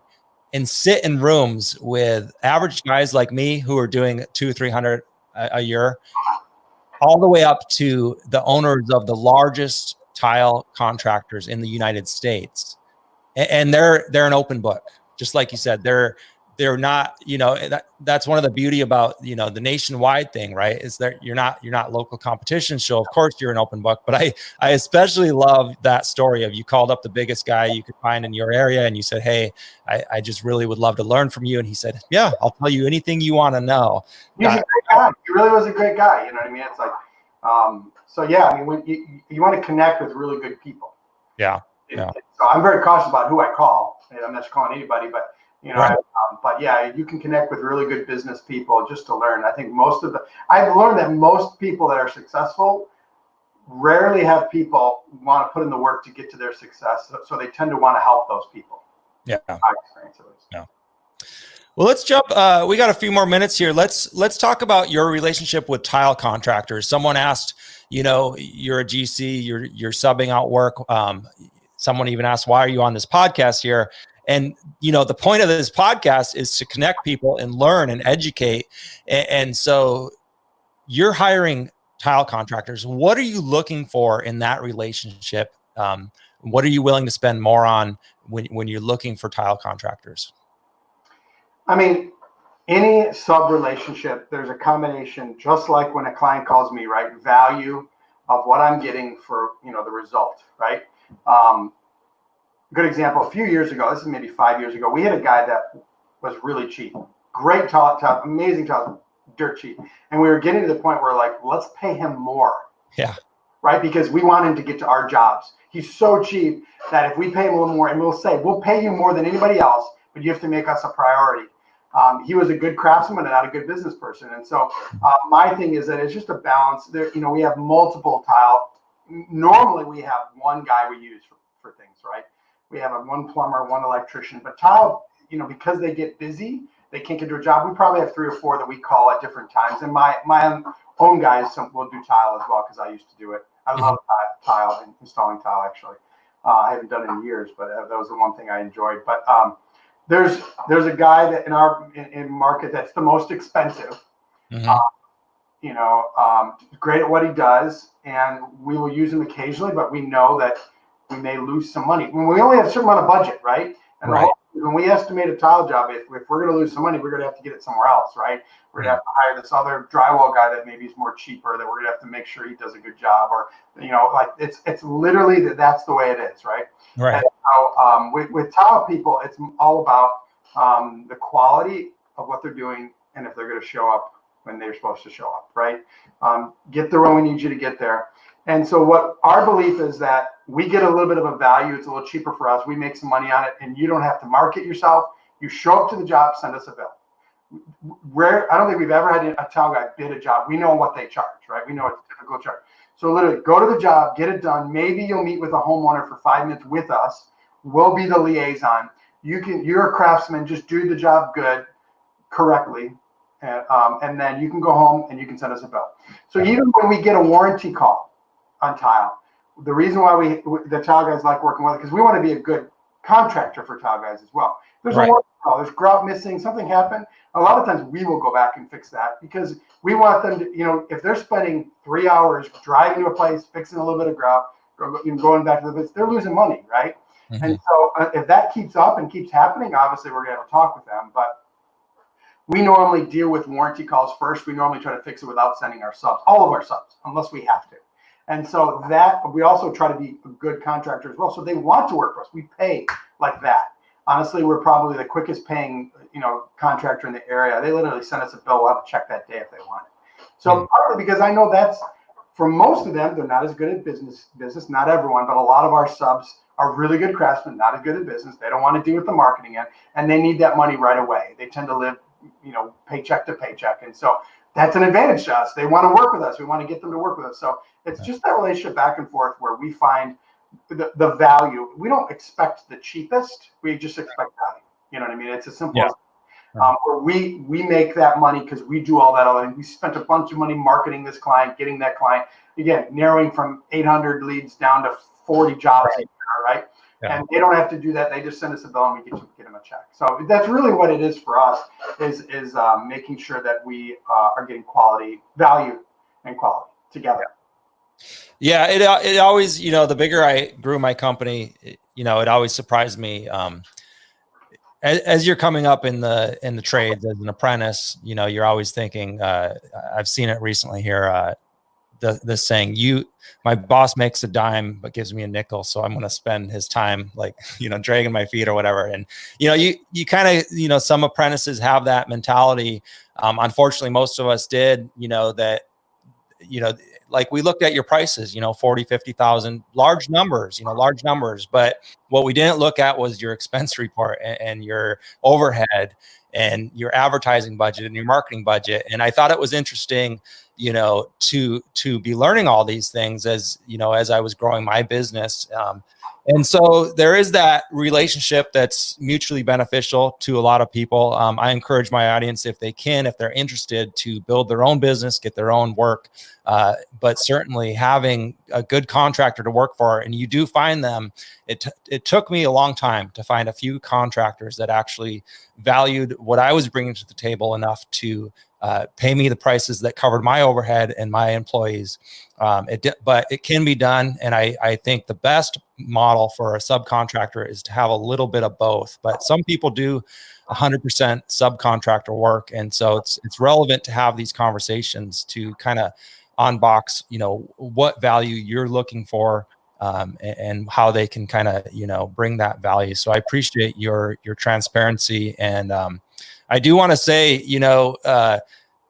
and sit in rooms with average guys like me who are doing 200-300 a year, all the way up to the owners of the largest tile contractors in the United States. And they're an open book. Just like you said, they're not, that's one of the beauty about, the nationwide thing, right? Is that you're not local competition. So of course you're an open book, but I especially love that story of you called up the biggest guy you could find in your area and you said, hey, I just really would love to learn from you. And he said, yeah, I'll tell you anything you want to know. He's a great guy. He really was a great guy. You know what I mean? It's like, so yeah, I mean, when you want to connect with really good people. Yeah. So I'm very cautious about who I call. I'm not just calling anybody, but right. But yeah, you can connect with really good business people just to learn. I think I've learned that most people that are successful rarely have people want to put in the work to get to their success. So they tend to want to help those people. Yeah. My experience at least. Yeah. Well, let's jump. We got a few more minutes here. Let's talk about your relationship with tile contractors. Someone asked, you're a GC, you're subbing out work. Someone even asked, why are you on this podcast here? And, the point of this podcast is to connect people and learn and educate. And so you're hiring tile contractors. What are you looking for in that relationship? What are you willing to spend more on when you're looking for tile contractors? I mean, any sub relationship, there's a combination, just like when a client calls me, right? Value of what I'm getting for, the result, right? Good example, a few years ago, this is maybe 5 years ago, we had a guy that was really cheap. Great tile, amazing tile, dirt cheap. And we were getting to the point where let's pay him more. Yeah. Right? Because we want him to get to our jobs. He's so cheap that if we pay him a little more, and we'll say, we'll pay you more than anybody else, but you have to make us a priority. He was a good craftsman and not a good business person. And so my thing is that it's just a balance. There, we have multiple tile. Normally we have one guy we use for things, right? We have one plumber, one electrician, but tile, because they get busy, they can't get to a job. We probably have 3 or 4 that we call at different times. And my own guys will do tile as well, because I used to do it. I love tile and installing tile, actually. I haven't done it in years, but that was the one thing I enjoyed. But there's a guy that in market that's the most expensive. Great at what he does, and we will use him occasionally, but we know that we may lose some money. When we only have a certain amount of budget, right? And right. When we estimate a tile job, if we're going to lose some money, we're going to have to get it somewhere else, right? We're going to have to hire this other drywall guy that maybe is more cheaper, that we're going to have to make sure he does a good job, or it's literally that's the way it is, right? Right. And so, with tile people, it's all about the quality of what they're doing, and if they're going to show up when they're supposed to show up, right? Get there when we need you to get there. And so what our belief is that we get a little bit of a value. It's a little cheaper for us. We make some money on it, and you don't have to market yourself. You show up to the job, send us a bill. I don't think we've ever had a tile guy bid a job. We know what they charge, right? We know it's a typical charge. So literally go to the job, get it done. Maybe you'll meet with a homeowner for 5 minutes with us. We'll be the liaison. You're a craftsman, just do the job good, correctly. And then you can go home and you can send us a bill. So even when we get a warranty call on tile, the reason why the tile guys like working with it, because we want to be a good contractor for tile guys as well. There's a warranty call, there's grout missing, something happened. A lot of times we will go back and fix that, because we want them to, if they're spending 3 hours driving to a place, fixing a little bit of grout, going back to the place, they're losing money, right? And so if that keeps up and keeps happening, obviously we're going to have a talk with them. But we normally deal with warranty calls first. We normally try to fix it without sending our subs, all of our subs, unless we have to. And so that we also try to be a good contractor as well. So they want to work for us. We pay like that. Honestly, we're probably the quickest paying, contractor in the area. They literally send us a bill. We'll have to check that day if they want it. So partly because I know that's, for most of them, they're not as good at business, not everyone, but a lot of our subs are really good craftsmen, not as good at business. They don't want to deal with the marketing end, and they need that money right away. They tend to live, paycheck to paycheck. And so that's an advantage to us. They want to work with us. We want to get them to work with us. So it's just that relationship back and forth where we find the value. We don't expect the cheapest. We just expect value. You know what I mean? It's as simple as where we make that money because we do all that other thing. We spent a bunch of money marketing this client, getting that client, again, narrowing from 800 leads down to 40 jobs a year, right? Yeah. And they don't have to do that. They just send us a bill and we get them a check. So that's really what it is for us, is making sure that we are getting quality, value, and quality together. Yeah, it always, the bigger I grew my company, it always surprised me. As you're coming up in the trades as an apprentice, you're always thinking. I've seen it recently here. The saying, my boss makes a dime but gives me a nickel, so I'm going to spend his time dragging my feet or whatever. And you kind of some apprentices have that mentality. Unfortunately, most of us did. Like we looked at your prices, 40, 50,000, large numbers. But what we didn't look at was your expense report and your overhead and your advertising budget and your marketing budget. And I thought it was interesting. to be learning all these things as I was growing my business. And so there is that relationship that's mutually beneficial to a lot of people. I encourage my audience, if they're interested, to build their own business, get their own work, but certainly having a good contractor to work for, and you do find them. It took me a long time to find a few contractors that actually valued what I was bringing to the table enough to pay me the prices that covered my overhead and my employees. But it can be done. And I think the best model for a subcontractor is to have a little bit of both. But some people do 100% subcontractor work. And so it's relevant to have these conversations to kind of unbox, what value you're looking for, and how they can kind of, bring that value. So I appreciate your transparency. And I do want to say,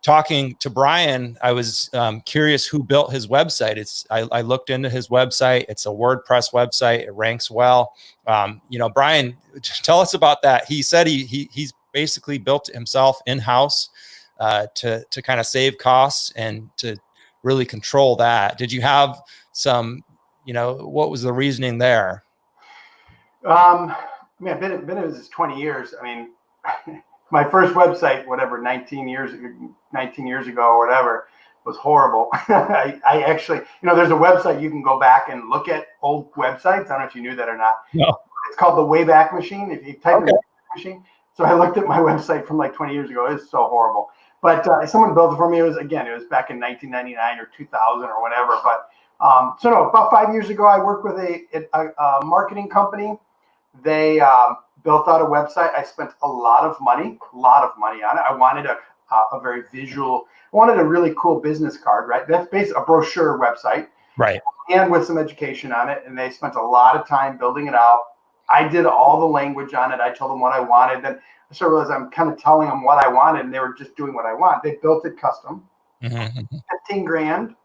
talking to Bryan, I was curious who built his website. I looked into his website. It's a WordPress website. It ranks well. Bryan, tell us about that. He said he's basically built it himself in-house to kind of save costs and to really control that. Did you have some, what was the reasoning there? I've been in this 20 years. I mean, my first website, whatever, 19 years ago or whatever, was horrible. I actually, there's a website you can go back and look at old websites. I don't know if you knew that or not. No. It's called the Wayback Machine. If you type in Wayback Machine. So I looked at my website from like 20 years ago. It's so horrible. But someone built it for me. It was back in 1999 or 2000 or whatever. But about 5 years ago, I worked with a marketing company. They built out a website. I spent a lot of money on it. I wanted a very visual, I wanted a really cool business card, right? That's basically a brochure website. Right. And with some education on it. And they spent a lot of time building it out. I did all the language on it. I told them what I wanted. Then I started realizing I'm kind of telling them what I wanted, and they were just doing what I want. They built it custom. Mm-hmm. 15 grand.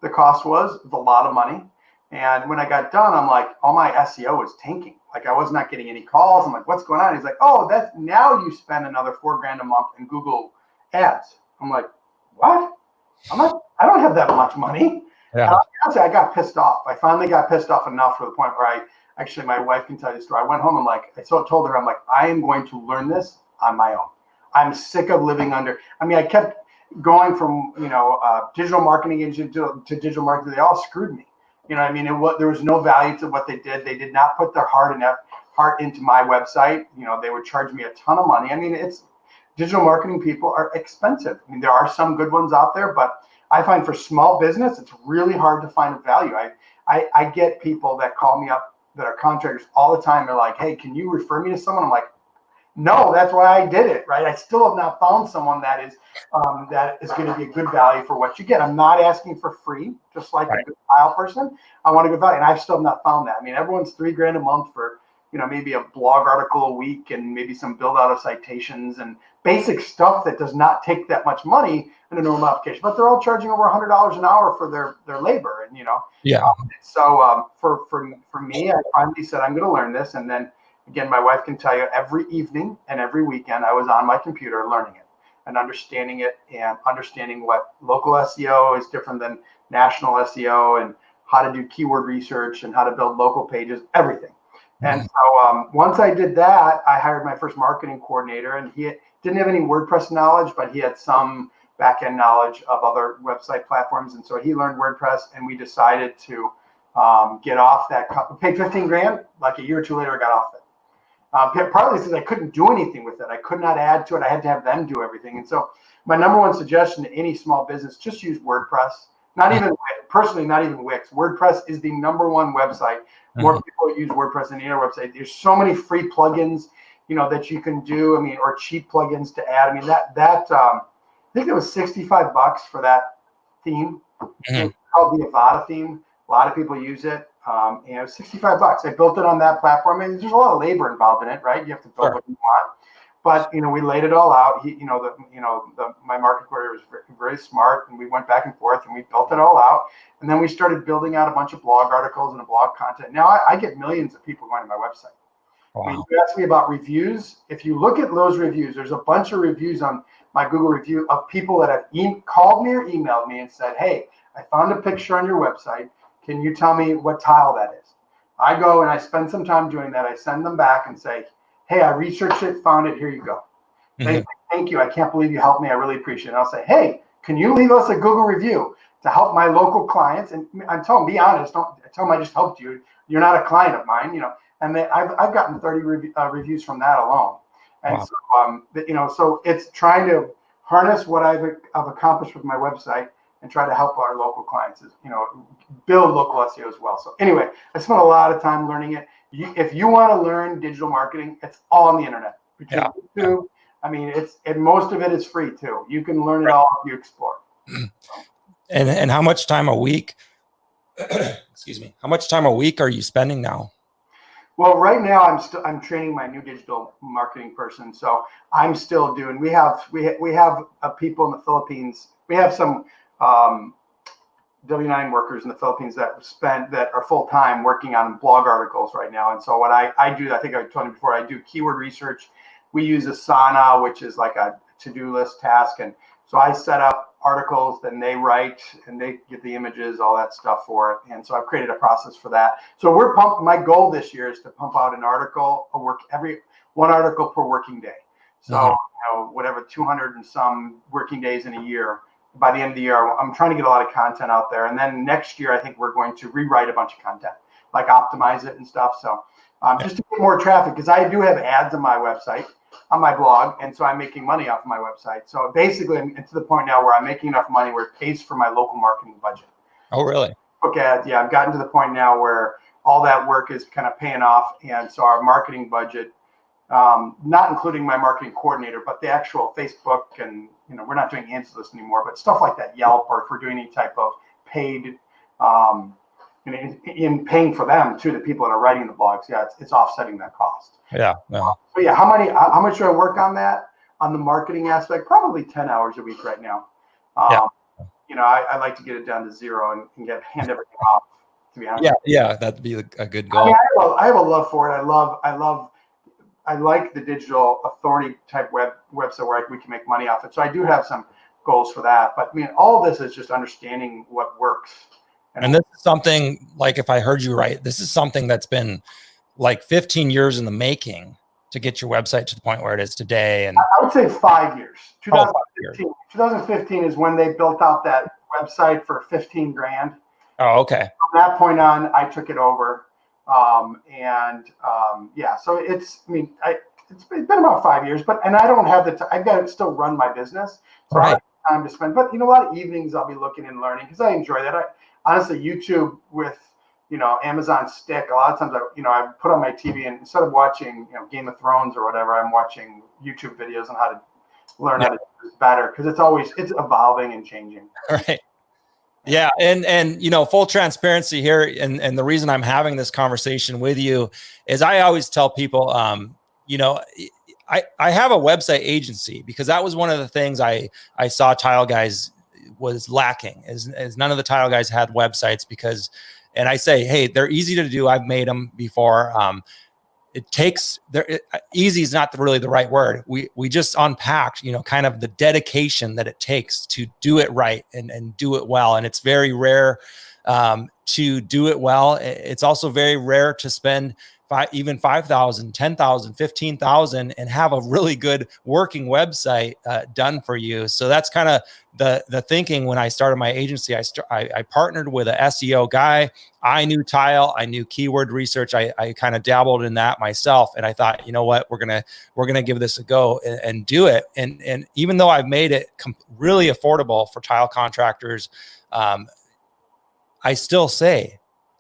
The cost was a lot of money. And when I got done, I'm like, all my SEO was tanking. Like I was not getting any calls. I'm like, what's going on? He's like, oh, that's now you spend another $4 grand a month in Google ads. I'm like, what? I don't have that much money. Yeah. I got pissed off. I finally got pissed off enough to the point where my wife can tell you the story. I went home. I told her, I am going to learn this on my own. I'm sick of living under. I kept going from, digital marketing agent to digital marketing. They all screwed me. There was no value to what they did. They did not put their heart into my website. They would charge me a ton of money. It's digital marketing people are expensive. There are some good ones out there, but I find for small business, it's really hard to find a value. I get people that call me up that are contractors all the time. They're like, hey, can you refer me to someone? I'm like, no, that's why I did it, right? I still have not found someone that is going to be a good value for what you get. I'm not asking for free, just like a good tile person. I want a good value, and I still have not found that. Everyone's $3 grand a month for, maybe a blog article a week and maybe some build out of citations and basic stuff that does not take that much money in a normal application. But they're all charging over $100 an hour for their labor, and Yeah. So for me, I finally said I'm going to learn this, and then. Again, my wife can tell you every evening and every weekend I was on my computer learning it and understanding it and understanding what local SEO is different than national SEO and how to do keyword research and how to build local pages, everything. And so once I did that, I hired my first marketing coordinator, and he didn't have any WordPress knowledge, but he had some back-end knowledge of other website platforms. And so he learned WordPress, and we decided to get off that. Paid 15 grand. Like a year or two later, I got off it. Partly because I couldn't do anything with it. I could not add to it. I had to have them do everything. And so my number one suggestion to any small business, just use WordPress. Not even Wix. WordPress is the number one website. More people use WordPress than any other website. There's so many free plugins, that you can do. or cheap plugins to add. I think it was $65 for that theme. It's called the Avada theme. A lot of people use it. It was $65. I built it on that platform. There's a lot of labor involved in it, right? You have to build what you want. But we laid it all out. My market coordinator was very, very smart, and we went back and forth, and we built it all out. And then we started building out a bunch of blog articles and a blog content. Now I get millions of people going to my website. Wow. You asked me about reviews. If you look at those reviews, there's a bunch of reviews on my Google review of people that have called me or emailed me and said, hey, I found a picture on your website. Can you tell me what tile that is? I go and I spend some time doing that. I send them back and say, hey, I researched it, found it, here you go. They say, thank you. I can't believe you helped me. I really appreciate it. And I'll say, hey, can you leave us a Google review to help my local clients? And I tell them, be honest. Don't tell them I just helped you. You're not a client of mine, And I've gotten 30 reviews from that alone. And wow. So it's trying to harness what I've accomplished with my website and try to help our local clients, build local SEO as well. So anyway, I spent a lot of time learning it. If you want to learn digital marketing, it's all on the internet. Between YouTube, I mean, most of it is free too. You can learn it all if you explore. And how much time a week? Excuse me. How much time a week are you spending now? Well, right now I'm training my new digital marketing person. So I'm still doing. We have people in the Philippines. We have some W-9 workers in the Philippines that are full time working on blog articles right now. And so what I do, I think I told you before, I do keyword research. We use Asana, which is like a to-do list task, and so I set up articles, then they write and they get the images, all that stuff for it. And so I've created a process for that. So my goal this year is to pump out an article, one article per working day. So, whatever, 200 and some working days in a year. By the end of the year, I'm trying to get a lot of content out there. And then next year, I think we're going to rewrite a bunch of content, like optimize it and stuff. So just to get more traffic, because I do have ads on my website, on my blog, and so I'm making money off of my website. So basically, I'm to the point now where I'm making enough money where it pays for my local marketing budget. Oh, really? Facebook ads, yeah. I've gotten to the point now where all that work is kind of paying off, and so our marketing budget, not including my marketing coordinator, but the actual Facebook, and we're not doing answer lists anymore, but stuff like that, Yelp, or if we're doing any type of paid, in paying for them too, the people that are writing the blogs, it's offsetting that cost. Yeah. So yeah, how much do I work on that, on the marketing aspect? Probably 10 hours a week right now. I like to get it down to zero and hand everything off, to be honest. Yeah, that'd be a good goal. I mean, I have a love for it. I like the digital authority type website where we can make money off it. So I do have some goals for that. But I mean, all of this is just understanding what works. And this is something, like, if I heard you right, this is something that's been like 15 years in the making to get your website to the point where it is today. And I would say 5 years. 2015 is when they built out that website for 15 grand. Oh, okay. From that point on, I took it over. So it's been about 5 years, and I don't have I've got to still run my business. So I have time to spend, but a lot of evenings I'll be looking and learning because I enjoy that. Honestly, YouTube with, Amazon Stick, a lot of times I put on my TV and instead of watching, Game of Thrones or whatever, I'm watching YouTube videos on how to learn how to do this better because it's evolving and changing. All right. Yeah. And, full transparency here. And the reason I'm having this conversation with you is I always tell people, I have a website agency because that was one of the things I saw Tile Guys was lacking is none of the Tile Guys had websites and I say, hey, they're easy to do. I've made them before. Easy is not really the right word. We just unpacked, kind of the dedication that it takes to do it right and do it well. And it's very rare to do it well. It's also very rare to spend even 5,000, 10,000, 15,000 and have a really good working website done for you. So that's kind of the thinking when I started my agency. I partnered with an SEO guy. I knew tile, I knew keyword research. I kind of dabbled in that myself. And I thought, you know what, we're going to give this a go and do it. And even though I've made it really affordable for tile contractors, I still say,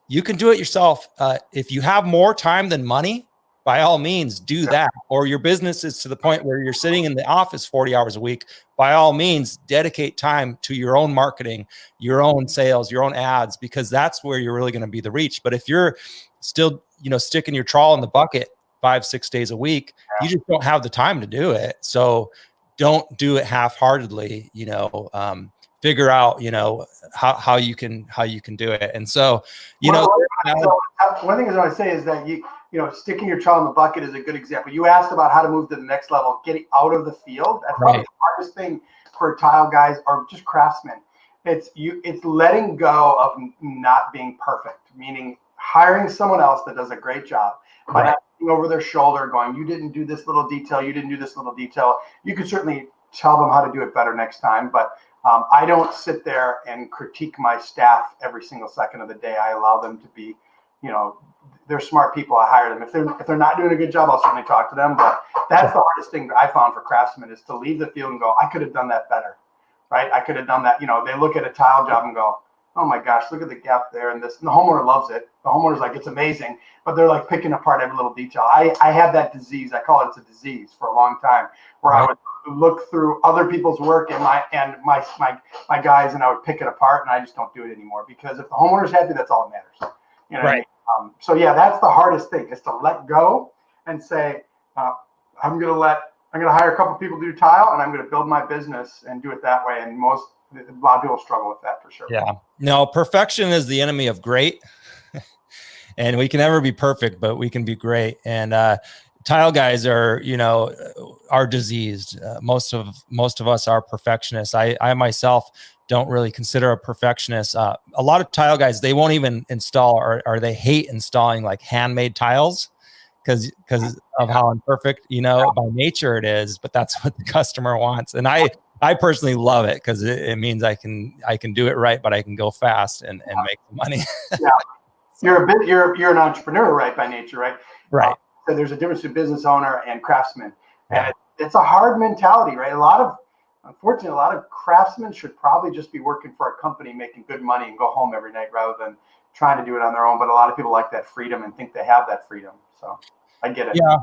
you can do it yourself. If you have more time than money, by all means, do that. Or your business is to the point where you're sitting in the office 40 hours a week, by all means, dedicate time to your own marketing, your own sales, your own ads, because that's where you're really going to be the reach. But if you're still, sticking your trawl in the bucket 5-6 days a week, you just don't have the time to do it. So don't do it half-heartedly, figure out, how you can do it. And so, one thing I want to say is that sticking your child in the bucket is a good example. You asked about how to move to the next level, getting out of the field. That's probably the hardest thing for tile guys or just craftsmen. It's letting go of not being perfect, meaning hiring someone else that does a great job, but not looking over their shoulder going, you didn't do this little detail, you didn't do this little detail. You can certainly tell them how to do it better next time, but I don't sit there and critique my staff every single second of the day. I allow them to be, they're smart people. I hire them. If they're not doing a good job, I'll certainly talk to them. But that's the hardest thing I found for craftsmen is to leave the field and go, I could have done that better, right? I could have done that. They look at a tile job and go, oh my gosh, look at the gap there and this. And the homeowner loves it. The homeowner's like, it's amazing, but they're like picking apart every little detail. I have that disease. I call it, it's a disease for a long time where I would look through other people's work and my guys, and I would pick it apart, and I just don't do it anymore because if the homeowner's happy, that's all that matters. What I mean? So yeah, that's the hardest thing is to let go and say, I'm going to hire a couple people to do tile, and I'm going to build my business and do it that way. And a lot of people struggle with that for sure. Yeah. No, perfection is the enemy of great. And we can never be perfect, but we can be great. And tile guys are diseased. Most of us are perfectionists. I myself don't really consider a perfectionist. A lot of tile guys, they won't even install or they hate installing like handmade tiles because of how imperfect, by nature it is, but that's what the customer wants. And I personally love it because it means I can do it right, but I can go fast and make money. Yeah. You're an entrepreneur, right, by nature, right? Right. So there's a difference between business owner and craftsman. And it's a hard mentality, right? Unfortunately, a lot of craftsmen should probably just be working for a company, making good money and go home every night rather than trying to do it on their own. But a lot of people like that freedom and think they have that freedom. So I get it. Yeah.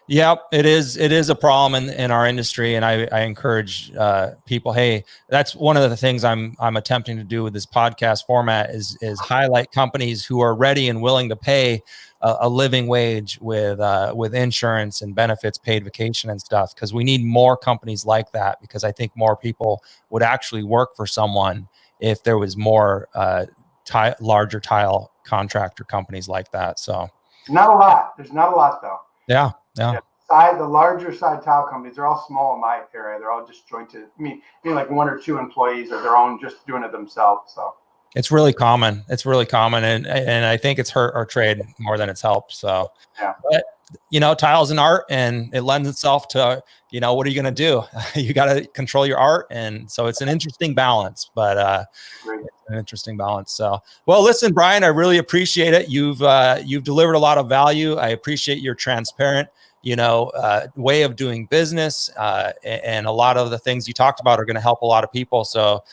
Yeah, it is a problem in our industry. And I encourage people, hey, that's one of the things I'm attempting to do with this podcast format is highlight companies who are ready and willing to pay a living wage with insurance and benefits, paid vacation and stuff, because we need more companies like that, because I think more people would actually work for someone if there was more larger tile contractor companies like that. So not a lot. There's not a lot though. Yeah. The larger side tile companies, they're all small in my area. They're all disjointed. I mean like one or two employees of their own, just doing it themselves. So it's really common. And I think it's hurt our trade more than it's helped. So, but tile's an art, and it lends itself to, what are you going to do? You got to control your art. And so it's an interesting balance, but it's an interesting balance. So, well, listen, Bryan, I really appreciate it. You've delivered a lot of value. I appreciate your transparent, way of doing business. And a lot of the things you talked about are going to help a lot of people. So,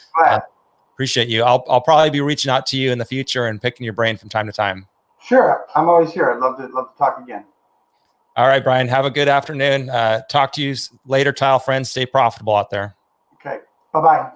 appreciate you. I'll probably be reaching out to you in the future and picking your brain from time to time. Sure. I'm always here. I'd love to talk again. All right, Bryan, have a good afternoon. Talk to you later, tile friends. Stay profitable out there. Okay. Bye-bye.